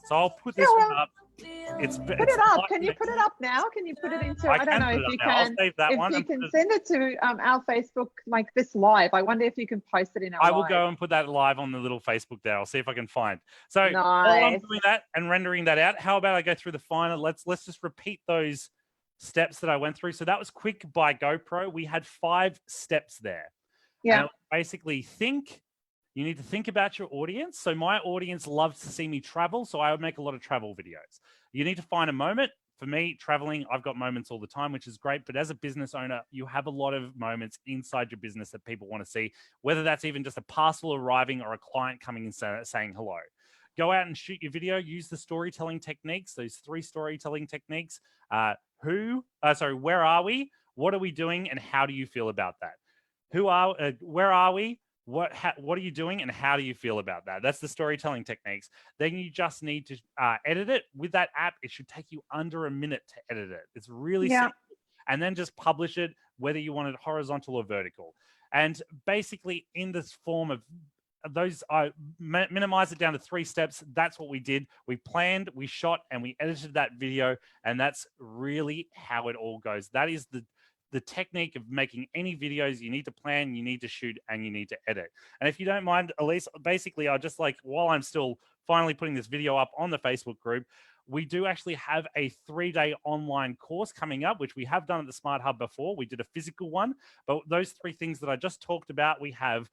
So I'll put this one up. Put it up. Can you put it up now? Can you put it into? I don't know if you can. I'll save that one. If you can send it to our Facebook, like this live. I wonder if you can post it in our. I will go and put that live on the little Facebook there. I'll see if I can find. So nice. While I'm doing that and rendering that out, how about I go through the final? Let's just repeat those steps that I went through. So that was Quick by GoPro. We had 5 steps there. Yeah. Basically, you need to think about your audience. So my audience loves to see me travel, so I would make a lot of travel videos. You need to find a moment. For me, traveling, I've got moments all the time, which is great. But as a business owner, you have a lot of moments inside your business that people want to see, whether that's even just a parcel arriving or a client coming and saying hello. Go out and shoot your video. Use the storytelling techniques, those 3 storytelling techniques. Where are we? What are we doing? And how do you feel about that? Where are we? what are you doing and how do you feel about that? That's the storytelling techniques. Then you just need to edit it. With that app, it should take you under a minute to edit it. It's really simple. And then just publish it, whether you want it horizontal or vertical. And basically in this form of those, I minimize it down to 3 steps. That's what we did. We planned, we shot, and we edited that video. And that's really how it all goes. That is the technique of making any videos. You need to plan, you need to shoot, and you need to edit. And if you don't mind, Elise, basically, I just like, while I'm still finally putting this video up on the Facebook group, we do actually have a 3-day online course coming up, which we have done at the Smart Hub before. We did a physical one, but those 3 things that I just talked about, we have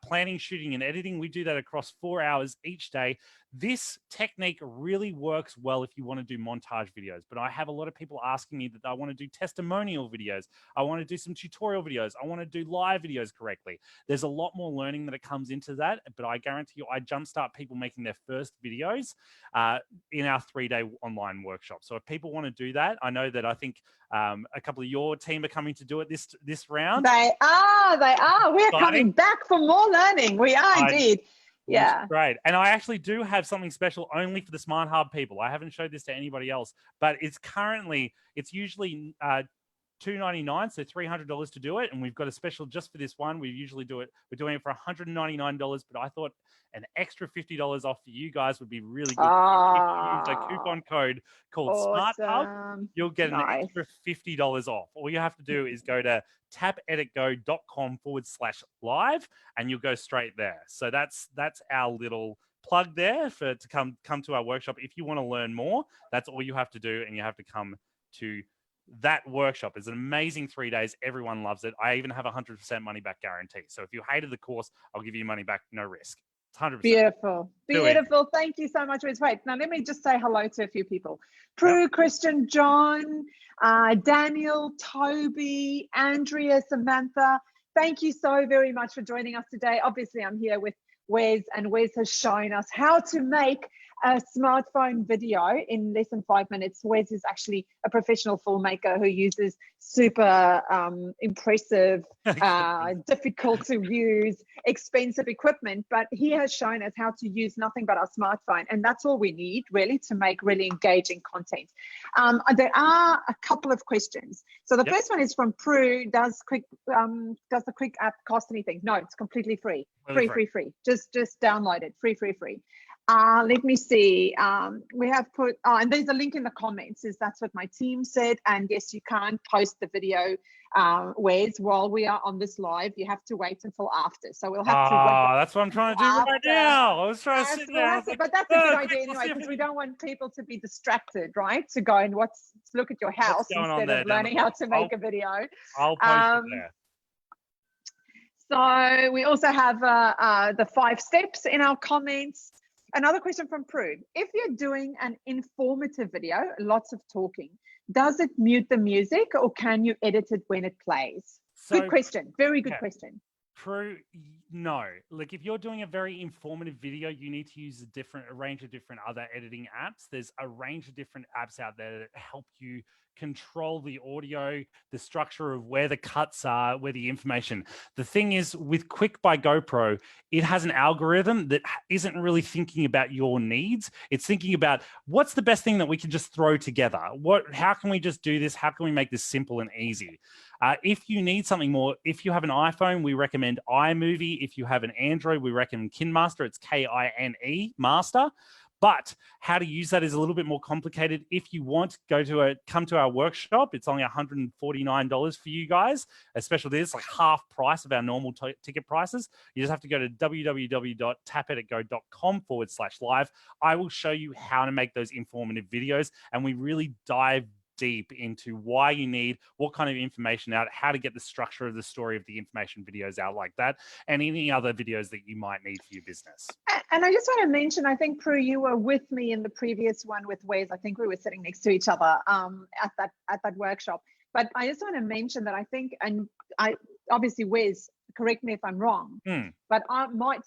planning, shooting, and editing. We do that across 4 hours each day. This technique really works well if you want to do montage videos, but I have a lot of people asking me that I want to do testimonial videos. I want to do some tutorial videos. I want to do live videos correctly. There's a lot more learning that it comes into that, but I guarantee you, I jumpstart people making their first videos in our 3-day online workshop. So if people want to do that, I know that I think a couple of your team are coming to do it this round. They are. We're coming back for more learning. We are indeed. Yeah. Great. And I actually do have something special only for the Smart Hub people. I haven't showed this to anybody else, but it's usually $299, so $300 to do it. And we've got a special just for this one. We usually do it. We're doing it for $199, but I thought an extra $50 off for you guys would be really good. If you use a coupon code called Smart Hub, you'll get an extra $50 off. All you have to do is go to tapeditgo.com/live and you'll go straight there. So that's our little plug there to come to our workshop. If you want to learn more, that's all you have to do, and you have to come to that workshop. It's an amazing 3 days. Everyone loves it. I even have a 100% money back guarantee. So if you hated the course, I'll give you money back, no risk. It's 100%. Beautiful. Thank you so much, Wes. Wait, now let me just say hello to a few people. Prue, Christian, John, Daniel, Toby, Andrea, Samantha. Thank you so very much for joining us today. Obviously, I'm here with Wes, and Wes has shown us how to make a smartphone video in less than 5 minutes. Wes is actually a professional filmmaker who uses super impressive, difficult to use, expensive equipment, but he has shown us how to use nothing but our smartphone, and that's all we need really to make really engaging content. There are a couple of questions. So the first one is from Prue. Does the quick app cost anything? No, it's completely free. Free. Just download it. Free. Let me see. We have put, and there's a link in the comments, that's what my team said. And yes, you can't post the video, Wes, while we are on this live. You have to wait until after. So we'll have to wait. That's what I'm trying to do right now. I was trying to sit down. But that's a good idea anyway, because we don't want people to be distracted, right? To go and look at your house instead of learning how to make a video. I'll post it there. So we also have the 5 steps in our comments. Another question from Prue. If you're doing an informative video, lots of talking, does it mute the music or can you edit it when it plays? Good question. Very good question. Prue, no. Like if you're doing a very informative video, you need to use a range of different other editing apps. There's a range of different apps out there that help you control the audio, the structure of where the cuts are, where the information. The thing is, with Quick by GoPro, it has an algorithm that isn't really thinking about your needs. It's thinking about what's the best thing that we can just throw together. How can we just do this? How can we make this simple and easy? If you need something more, if you have an iPhone, we recommend iMovie. If you have an Android, we recommend KineMaster. It's KINE Master. But how to use that is a little bit more complicated. If you want, come to our workshop. It's only $149 for you guys. A special deal. It's like half price of our normal ticket prices. You just have to go to www.tapeditgo.com/live. I will show you how to make those informative videos, and we really dive deep into why you need what kind of information out, how to get the structure of the story of the information videos out like that, and any other videos that you might need for your business. And I just want to mention, I think, Prue, you were with me in the previous one with Wes. I think we were sitting next to each other at that workshop. But I just want to mention that I think, and I obviously, Wes, correct me if I'm wrong, but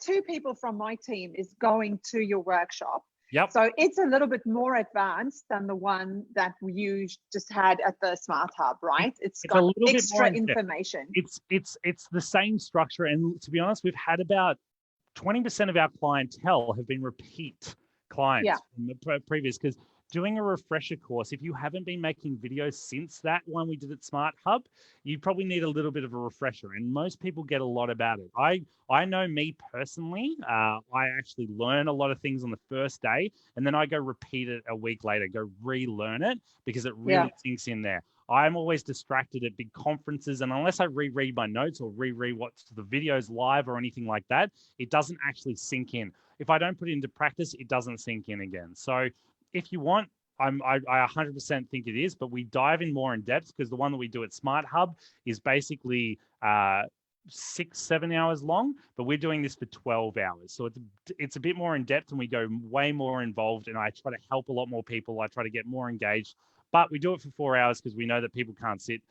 2 people from my team is going to your workshop. Yep. So it's a little bit more advanced than the one that you just had at the Smart Hub, right? It's got a little extra bit more information. It's the same structure. And to be honest, we've had about 20% of our clientele have been repeat clients from the previous, because doing a refresher course, if you haven't been making videos since that one we did at Smart Hub, you probably need a little bit of a refresher. And most people get a lot about it. I know me personally, I actually learn a lot of things on the first day, and then I go repeat it a week later, go relearn it, because it really sinks in there. I'm always distracted at big conferences, and unless I reread my notes or rewatch the videos live or anything like that, it doesn't actually sink in. If I don't put it into practice, it doesn't sink in again. So if you want, I 100% think it is, but we dive in more in depth, because the one that we do at Smart Hub is basically 6-7 hours long, but we're doing this for 12 hours. So it's a bit more in depth, and we go way more involved, and I try to help a lot more people. I try to get more engaged, but we do it for 4 hours because we know that people can't sit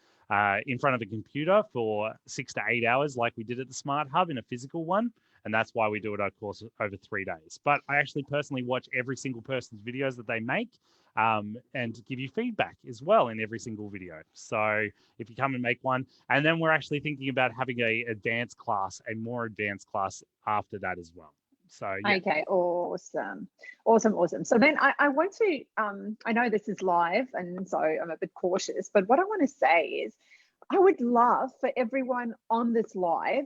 in front of a computer for 6 to 8 hours like we did at the Smart Hub in a physical one. And that's why we do it, of course, over 3 days. But I actually personally watch every single person's videos that they make, and give you feedback as well in every single video. So if you come and make one, and then we're actually thinking about having a more advanced class after that as well. So yeah. Okay, awesome. So then I want to, I know this is live, and so I'm a bit cautious, but what I want to say is I would love for everyone on this live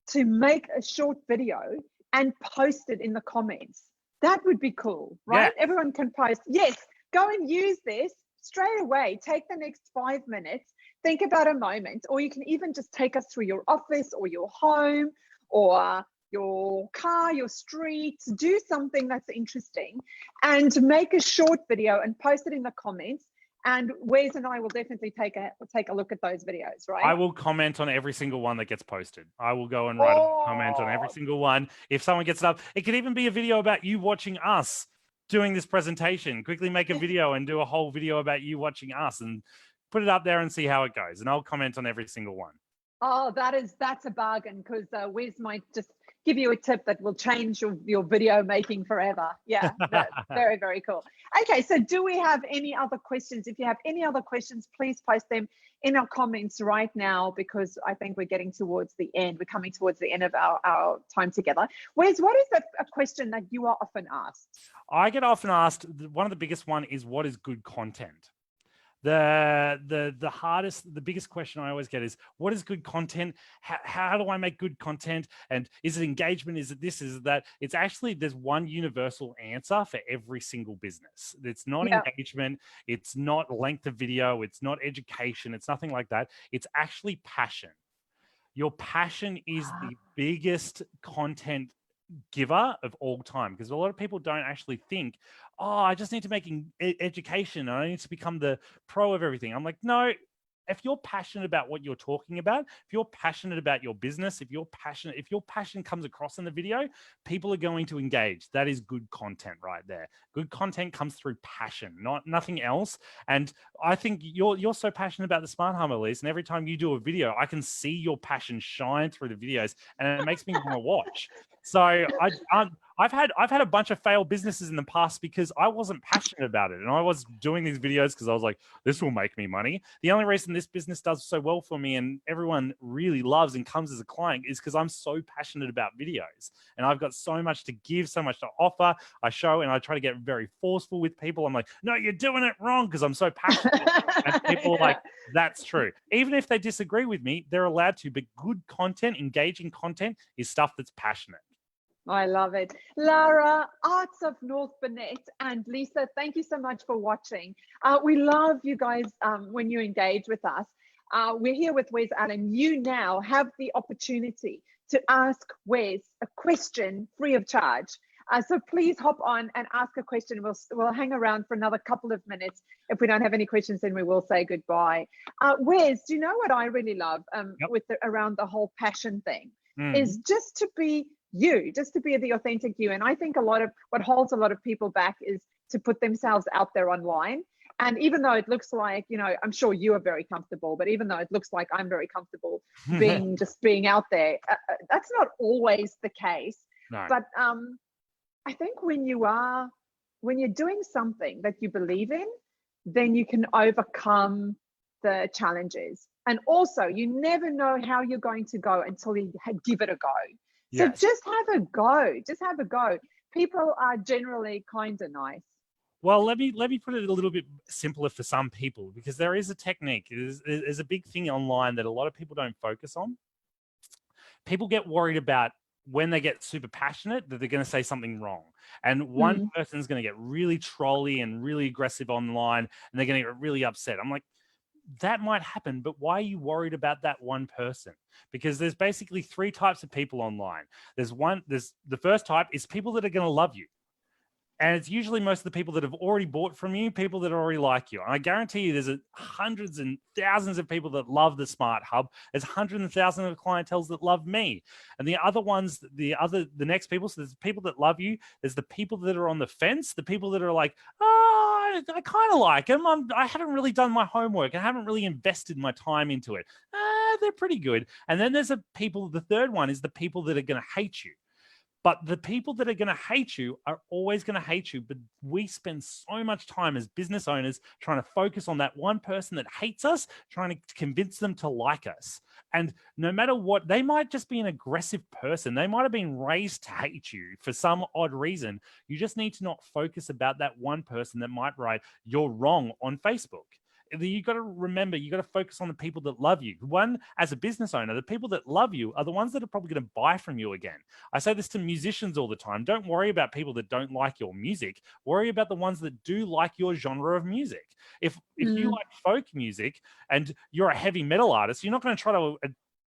to make a short video and post it in the comments. That would be cool, right? Yeah. Everyone can post. Yes, go and use this straight away. Take the next 5 minutes, think about a moment, or you can even just take us through your office or your home or your car, your streets. Do something that's interesting and make a short video and post it in the comments. And Wes and I will definitely take a look at those videos, right? I will comment on every single one that gets posted. I will go and write a comment on every single one. If someone gets it up, it could even be a video about you watching us doing this presentation. Quickly make a video and do a whole video about you watching us and put it up there and see how it goes. And I'll comment on every single one. Oh, that's a bargain, because Wes might just give you a tip that will change your video making forever. Yeah, very, very cool. Okay, so do we have any other questions? If you have any other questions, please post them in our comments right now, because I think we're getting towards the end. We're coming towards the end of our time together. Wes, what is a question that you are often asked? I get often asked, one of the biggest one is, what is good content? The biggest question I always get is, what is good content? How do I make good content? And is it engagement? Is it this? Is it that? It's actually, there's one universal answer for every single business. It's not engagement. It's not length of video. It's not education. It's nothing like that. It's actually passion. Your passion is the biggest content giver of all time, because a lot of people don't actually think, oh, I just need to make education, and I need to become the pro of everything. I'm like, no, if you're passionate about what you're talking about, if you're passionate about your business, if your passion comes across in the video, people are going to engage. That is good content right there. Good content comes through passion, nothing else. And I think you're so passionate about the Smart Hub, Elise, and every time you do a video, I can see your passion shine through the videos, and it makes me want to watch. So I've had a bunch of failed businesses in the past because I wasn't passionate about it, and I was doing these videos because I was like, this will make me money. The only reason this business does so well for me and everyone really loves and comes as a client is because I'm so passionate about videos, and I've got so much to give, so much to offer. I show, and I try to get very forceful with people. I'm like, no, you're doing it wrong, because I'm so passionate. And people are like, that's true. Even if they disagree with me, they're allowed to. But good content, engaging content, is stuff that's passionate. I love it. Lara, Arts of North Burnett, and Lisa, thank you so much for watching. We love you guys when you engage with us. We're here with Wes Alan. You now have the opportunity to ask Wes a question free of charge. So please hop on and ask a question. We'll hang around for another couple of minutes. If we don't have any questions, then we will say goodbye. Wes, do you know what I really love around the whole passion thing? Is just to be you, just to be the authentic you. And I think a lot of what holds a lot of people back is to put themselves out there online. And even though it looks like, I'm sure you are very comfortable, but even though it looks like I'm very comfortable being out there, that's not always the case. No. But I think when you are when you're doing something that you believe in, then you can overcome the challenges. And also, you never know how you're going to go until you give it a go. So Yes. just have a go. Just have a go. People are generally kind of nice. Well, let me put it a little bit simpler for some people, because there is a technique. There's a big thing online that a lot of people don't focus on. People get worried about when they get super passionate that they're going to say something wrong. And one person's going to get really trolly and really aggressive online, and they're going to get really upset. I'm like, that might happen, but why are you worried about that one person? Because there's basically 3 types of people online. There's the first type is people that are going to love you. And it's usually most of the people that have already bought from you, people that already like you. And I guarantee you there's hundreds and thousands of people that love the Smart Hub. There's hundreds and thousands of clientels that love me. And the other ones, the next people, so there's the people that love you. There's the people that are on the fence, the people that are like, oh, I kind of like them. I haven't really done my homework. I haven't really invested my time into it. They're pretty good. And then there's the third one is the people that are going to hate you. But the people that are going to hate you are always going to hate you. But we spend so much time as business owners trying to focus on that one person that hates us, trying to convince them to like us. And no matter what, they might just be an aggressive person. They might have been raised to hate you for some odd reason. You just need to not focus about that one person that might write, "You're wrong" on Facebook. You got to remember, you got to focus on the people that love you. One, as a business owner, the people that love you are the ones that are probably going to buy from you again. I say this to musicians all the time. Don't worry about people that don't like your music. Worry about the ones that do like your genre of music. If you like folk music and you're a heavy metal artist, you're not going to try to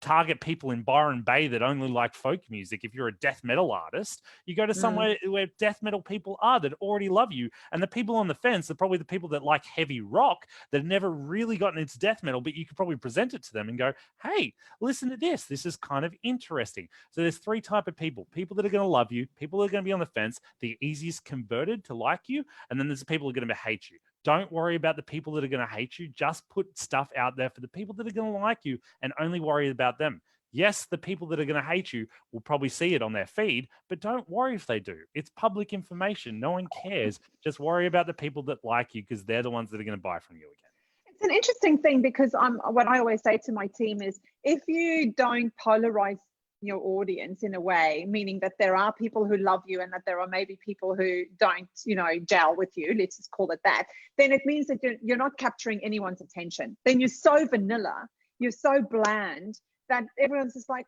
target people in Byron Bay that only like folk music. If you're a death metal artist, you go to somewhere where death metal people are that already love you. And the people on the fence are probably the people that like heavy rock that have never really gotten into death metal, but you could probably present it to them and go, hey, listen to this. This is kind of interesting. So there's 3 types of people that are going to love you, people that are going to be on the fence, the easiest converted to like you, and then there's the people who are going to hate you. Don't worry about the people that are going to hate you. Just put stuff out there for the people that are going to like you and only worry about them. Yes, the people that are going to hate you will probably see it on their feed, but don't worry if they do. It's public information. No one cares. Just worry about the people that like you, because they're the ones that are going to buy from you again. It's an interesting thing, because what I always say to my team is, if you don't polarize your audience in a way, meaning that there are people who love you and that there are maybe people who don't, gel with you, let's just call it that, then it means that you're not capturing anyone's attention. Then you're so vanilla, you're so bland that everyone's just like,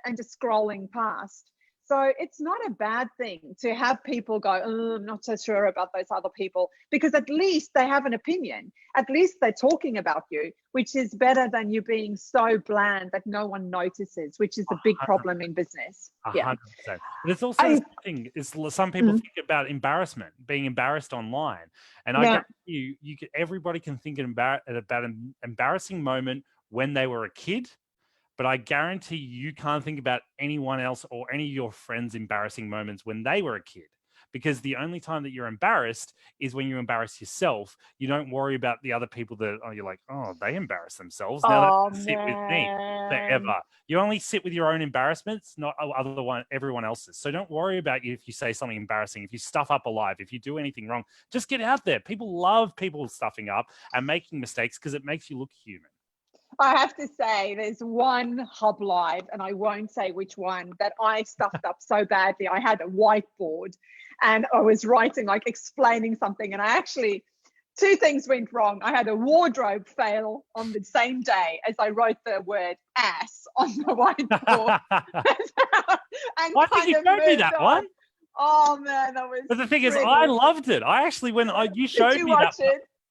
and just scrolling past. So it's not a bad thing to have people go, oh, I'm not so sure about those other people, because at least they have an opinion. At least they're talking about you, which is better than you being so bland that no one notices, which is a big problem in business. 100%. But it's also the thing is, some people think about embarrassment, being embarrassed online. And I guarantee everybody can think about an embarrassing moment when they were a kid. But I guarantee you can't think about anyone else or any of your friends' embarrassing moments when they were a kid. Because the only time that you're embarrassed is when you embarrass yourself. You don't worry about the other people that, you're like, oh, they embarrass themselves. Now they sit with me forever. You only sit with your own embarrassments, not everyone else's. So don't worry about if you say something embarrassing, if you stuff up a live, if you do anything wrong. Just get out there. People love people stuffing up and making mistakes because it makes you look human. I have to say, there's one HubLive, and I won't say which one, that I stuffed up so badly. I had a whiteboard and I was writing, like explaining something, and I actually, 2 things went wrong. I had a wardrobe fail on the same day as I wrote the word ass on the whiteboard. And why did you show me that one? Oh man, that was. But the thing is, I loved it. I actually, when you showed me that.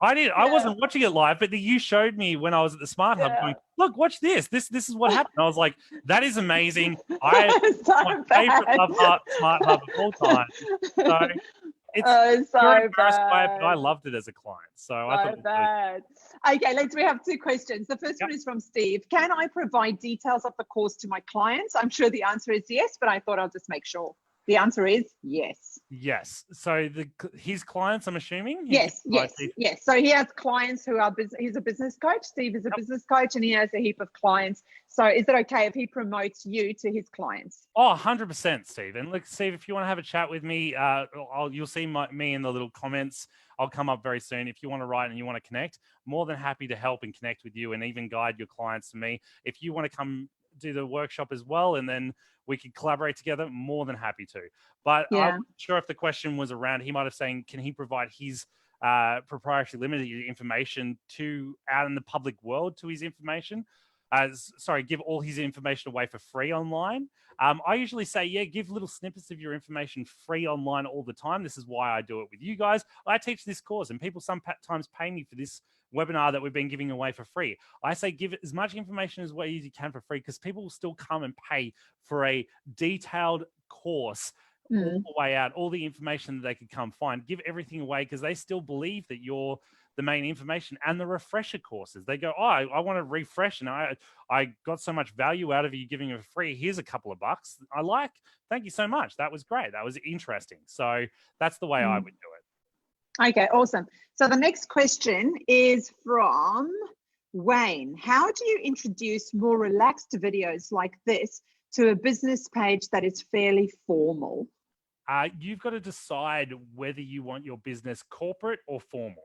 I did. I wasn't watching it live, but you showed me when I was at the Smart Hub going, look, watch this. This is what happened. I was like, that is amazing. It's my favorite Smart Hub of all time. So it's so embarrassed by it, but I loved it as a client. So I thought it was bad. Okay, we have 2 questions. The first one is from Steve. Can I provide details of the course to my clients? I'm sure the answer is yes, but I thought I'll just make sure. The answer is yes. Yes. So his clients, I'm assuming? Yes. So he has clients who are he's a business coach. Steve is a business coach, and he has a heap of clients. So is it okay if he promotes you to his clients? Oh, 100%, Steve. And look, Steve, if you want to have a chat with me, you'll see me in the little comments. I'll come up very soon. If you want to write and you want to connect, more than happy to help and connect with you and even guide your clients to me. If you want to come do the workshop as well, and then we could collaborate together, more than happy to. But I'm not sure if the question was around, he might have saying, can he provide his proprietary limited information out in the public world to his information? Give all his information away for free online. I usually say, yeah, give little snippets of your information free online all the time. This is why I do it with you guys. I teach this course, and people sometimes pay me for this webinar that we've been giving away for free. I say give as much information as you can for free, because people will still come and pay for a detailed course all the way out, all the information that they could come find. Give everything away because they still believe that you're the main information. And the refresher courses, they go, oh, I want to refresh, and I got so much value out of you giving it for free. Here's a couple of bucks. Thank you so much. That was great. That was interesting. So that's the way I would do it. Okay, awesome. So the next question is from Wayne. How do you introduce more relaxed videos like this to a business page that is fairly formal? You've got to decide whether you want your business corporate or formal.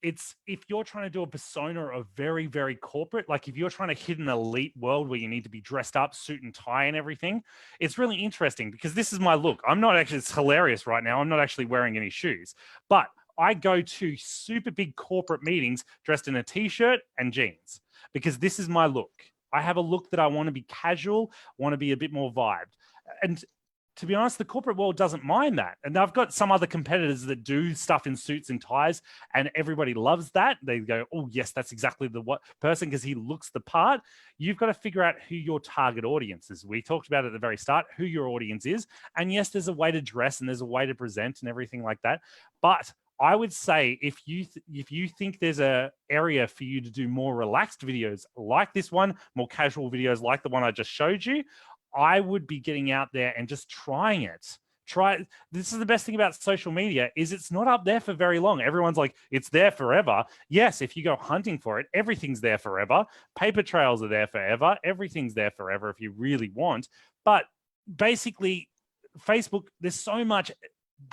If you're trying to do a persona of very, very corporate, like if you're trying to hit an elite world where you need to be dressed up, suit and tie and everything, it's really interesting because this is my look. It's hilarious right now. I'm not actually wearing any shoes, but I go to super big corporate meetings dressed in a t-shirt and jeans because this is my look. I have a look that I want to be casual, want to be a bit more vibed. And to be honest, the corporate world doesn't mind that. And I've got some other competitors that do stuff in suits and ties, and everybody loves that. They go, oh, yes, that's exactly the person because he looks the part. You've got to figure out who your target audience is. We talked about at the very start who your audience is. And yes, there's a way to dress and there's a way to present and everything like that. But I would say if you think there's an area for you to do more relaxed videos like this one, more casual videos like the one I just showed you, I would be getting out there and just trying it. This is the best thing about social media is it's not up there for very long. Everyone's like, it's there forever. Yes, if you go hunting for it, everything's there forever. Paper trails are there forever. Everything's there forever if you really want. But basically, Facebook, there's so much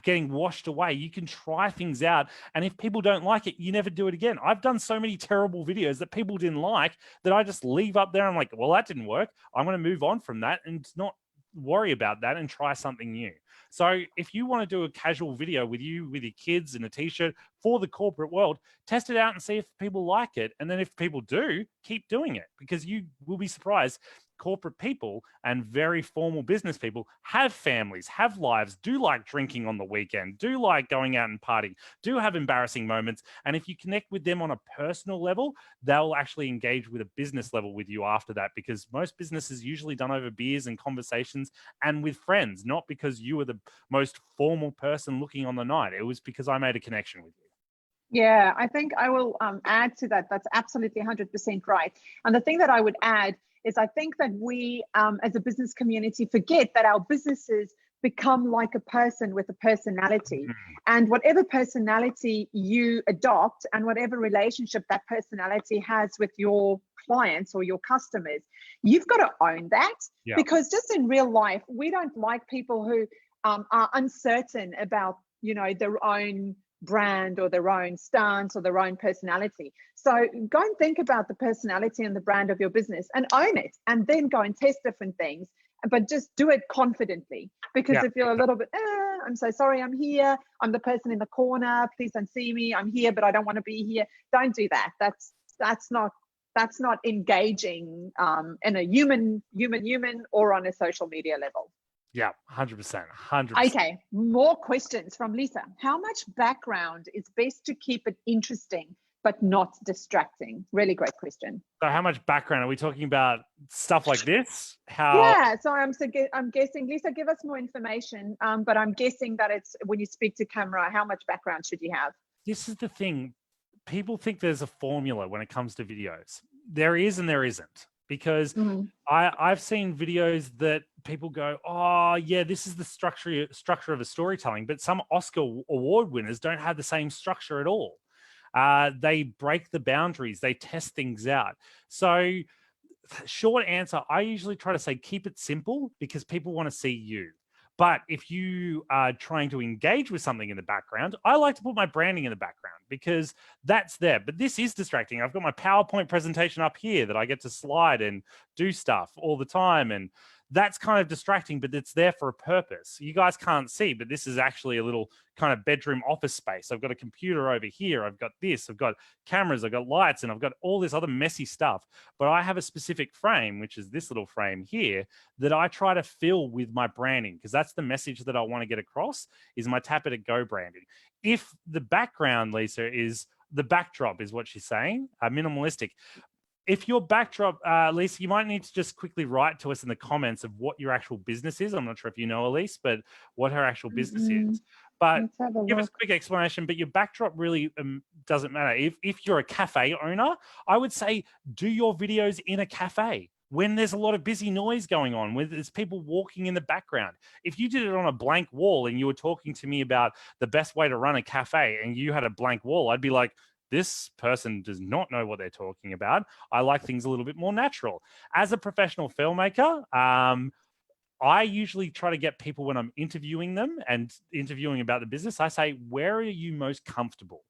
getting washed away. You can try things out, and if people don't like it, you never do it again. I've done so many terrible videos that people didn't like that I just leave up there. I'm like, well, that didn't work. I'm going to move on from that and not worry about that and try something new. So if you want to do a casual video with your kids in a t-shirt for the corporate world, test it out and see if people like it. And then if people do, keep doing it, because you will be surprised. Corporate people and very formal business people have families, have lives, do like drinking on the weekend, do like going out and partying, do have embarrassing moments. And if you connect with them on a personal level, they'll actually engage with a business level with you after that, because most business is usually done over beers and conversations and with friends, not because you were the most formal person looking on the night. It was because I made a connection with you. Yeah, I think I will add to that. That's absolutely 100% right. And the thing that I would add is I think that we as a business community forget that our businesses become like a person with a personality. And whatever personality you adopt and whatever relationship that personality has with your clients or your customers, you've got to own that. Because just in real life, we don't like people who are uncertain about, their own brand or their own stance or their own personality. So go and think about the personality and the brand of your business and own it, and then go and test different things, but just do it confidently. Because if you're a little bit, I'm so sorry, I'm here, I'm the person in the corner, please don't see me, I'm here but I don't want to be here, don't do that. That's not engaging in a human or on a social media level. Yeah, 100%. Okay, more questions from Lisa. How much background is best to keep it interesting but not distracting? Really great question. So how much background? Are we talking about stuff like this? Yeah, so I'm guessing, Lisa, give us more information, but I'm guessing that it's when you speak to camera, how much background should you have? This is the thing. People think there's a formula when it comes to videos. There is and there isn't. because I've seen videos that people go, oh yeah, this is the structure of a storytelling, but some Oscar award winners don't have the same structure at all. They break the boundaries, they test things out. So short answer, I usually try to say keep it simple because people want to see you. But if you are trying to engage with something in the background, I like to put my branding in the background because that's there. But this is distracting. I've got my PowerPoint presentation up here that I get to slide and do stuff all the time. And that's kind of distracting, but it's there for a purpose. You guys can't see, but this is actually a little kind of bedroom office space. I've got a computer over here. I've got this. I've got cameras. I've got lights, and I've got all this other messy stuff. But I have a specific frame, which is this little frame here, that I try to fill with my branding because that's the message that I want to get across is my Tap It and Go branding. If the background, Lisa, is the backdrop is what she's saying, minimalistic. If your backdrop, Lisa, you might need to just quickly write to us in the comments of what your actual business is. I'm not sure if you know Elise, but what her actual business is. But give us a quick explanation. But your backdrop really doesn't matter. If you're a cafe owner, I would say do your videos in a cafe when there's a lot of busy noise going on, when there's people walking in the background. If you did it on a blank wall and you were talking to me about the best way to run a cafe and you had a blank wall, I'd be like, this person does not know what they're talking about. I like things a little bit more natural. As a professional filmmaker, I usually try to get people when I'm interviewing them and interviewing about the business, I say, where are you most comfortable?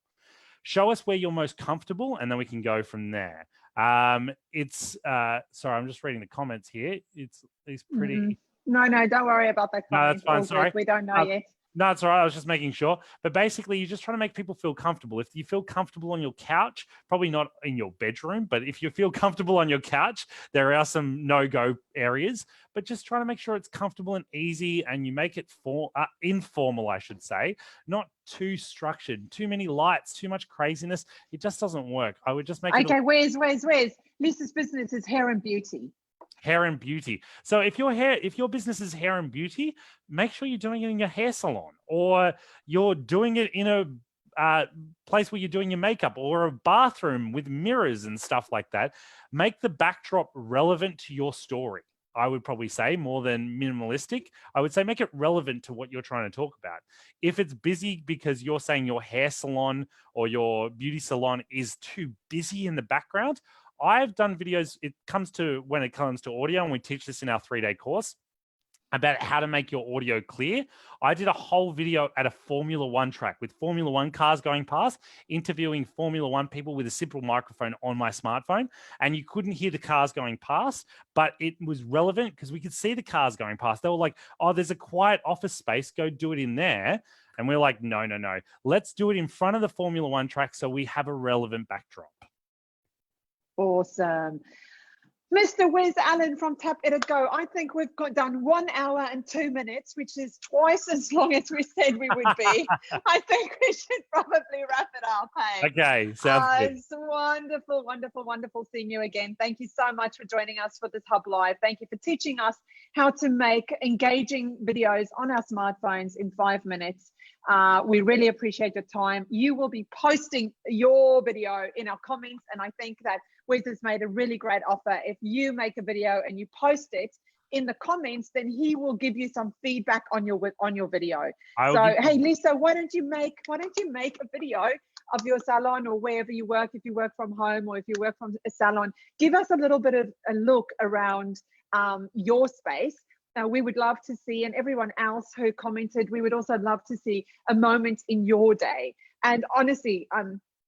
Show us where you're most comfortable, and then we can go from there. Sorry, I'm just reading the comments here. It's pretty. No, don't worry about that comment. No, that's fine. Sorry. We don't know yet. No, it's all right. I was just making sure. But basically, you're just trying to make people feel comfortable. If you feel comfortable on your couch, probably not in your bedroom, but if you feel comfortable on your couch, there are some no-go areas. But just trying to make sure it's comfortable and easy, and you make it informal, I should say, not too structured, too many lights, too much craziness. It just doesn't work. I would just make it. Okay, where's Lisa's business is hair and beauty. Hair and beauty. So if your business is hair and beauty, make sure you're doing it in your hair salon, or you're doing it in a place where you're doing your makeup, or a bathroom with mirrors and stuff like that. Make the backdrop relevant to your story. I would probably say more than minimalistic. I would say make it relevant to what you're trying to talk about. If it's busy because you're saying your hair salon or your beauty salon is too busy in the background, I've done videos, when it comes to audio, and we teach this in our 3-day course, about how to make your audio clear. I did a whole video at a Formula One track with Formula One cars going past, interviewing Formula One people with a simple microphone on my smartphone, and you couldn't hear the cars going past, but it was relevant because we could see the cars going past. They were like, oh, there's a quiet office space, go do it in there. And we're like, no. Let's do it in front of the Formula One track so we have a relevant backdrop. Awesome. Mr. Wes Alan from Tap It and Go. I think we've done 1 hour and 2 minutes, which is twice as long as we said we would be. I think we should probably wrap it up. Hey? Okay, sounds good. It's wonderful seeing you again. Thank you so much for joining us for this HubLive. Thank you for teaching us how to make engaging videos on our smartphones in 5 minutes. We really appreciate your time. You will be posting your video in our comments, and I think that Wes has made a really great offer. If you make a video and you post it in the comments, then he will give you some feedback on your video. Hey Lisa, why don't you make a video of your salon or wherever you work, if you work from home or if you work from a salon. Give us a little bit of a look around your space. We would love to see, and everyone else who commented, we would also love to see a moment in your day. And honestly,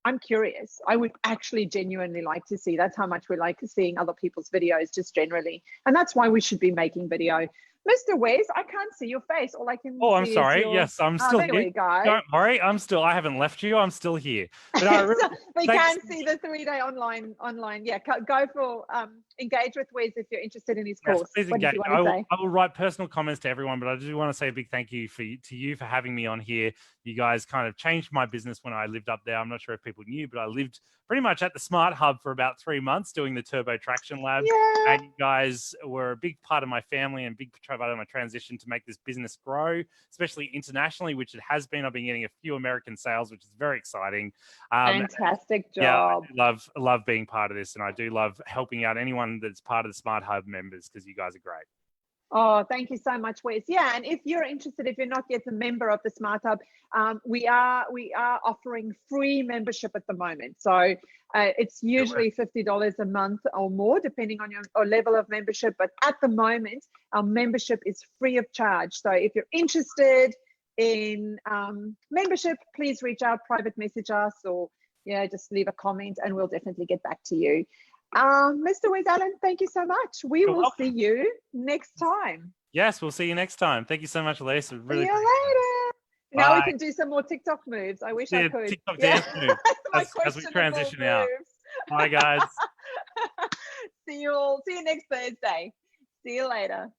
I'm curious. I would actually genuinely like to see. That's how much we like seeing other people's videos just generally. And that's why we should be making video. Mr. Wes, I can't see your face. All I can see I'm sorry. Yes, I'm still here. There we go. Don't worry. I haven't left you. I'm still here. But we can see the 3-day online. Yeah, go for engage with Wes if you're interested in his course. Please engage. I will write personal comments to everyone, but I do want to say a big thank you to you for having me on here. You guys kind of changed my business when I lived up there. I'm not sure if people knew, but I lived pretty much at the Smart Hub for about 3 months doing the Turbo Traction Lab. Yeah. And you guys were a big part of my family and big part of my transition to make this business grow, especially internationally, which it has been. I've been getting a few American sales, which is very exciting. Fantastic job. Yeah, I love being part of this, and I do love helping out anyone everyone that's part of the Smart Hub members because you guys are great. Oh, thank you so much, Wes. Yeah, and if you're interested, if you're not yet a member of the Smart Hub, we are offering free membership at the moment. So it's usually $50 a month or more, depending on your level of membership. But at the moment, our membership is free of charge. So if you're interested in membership, please reach out, private message us, or just leave a comment, and we'll definitely get back to you. Mr. Wes Alan, thank you so much. We will see you next time. Yes, we'll see you next time. Thank you so much, Elise. Really see you later. Bye. Now we can do some more TikTok moves. I wish I could. TikTok dance moves as we transition out. Bye, guys. See you all. See you next Thursday. See you later.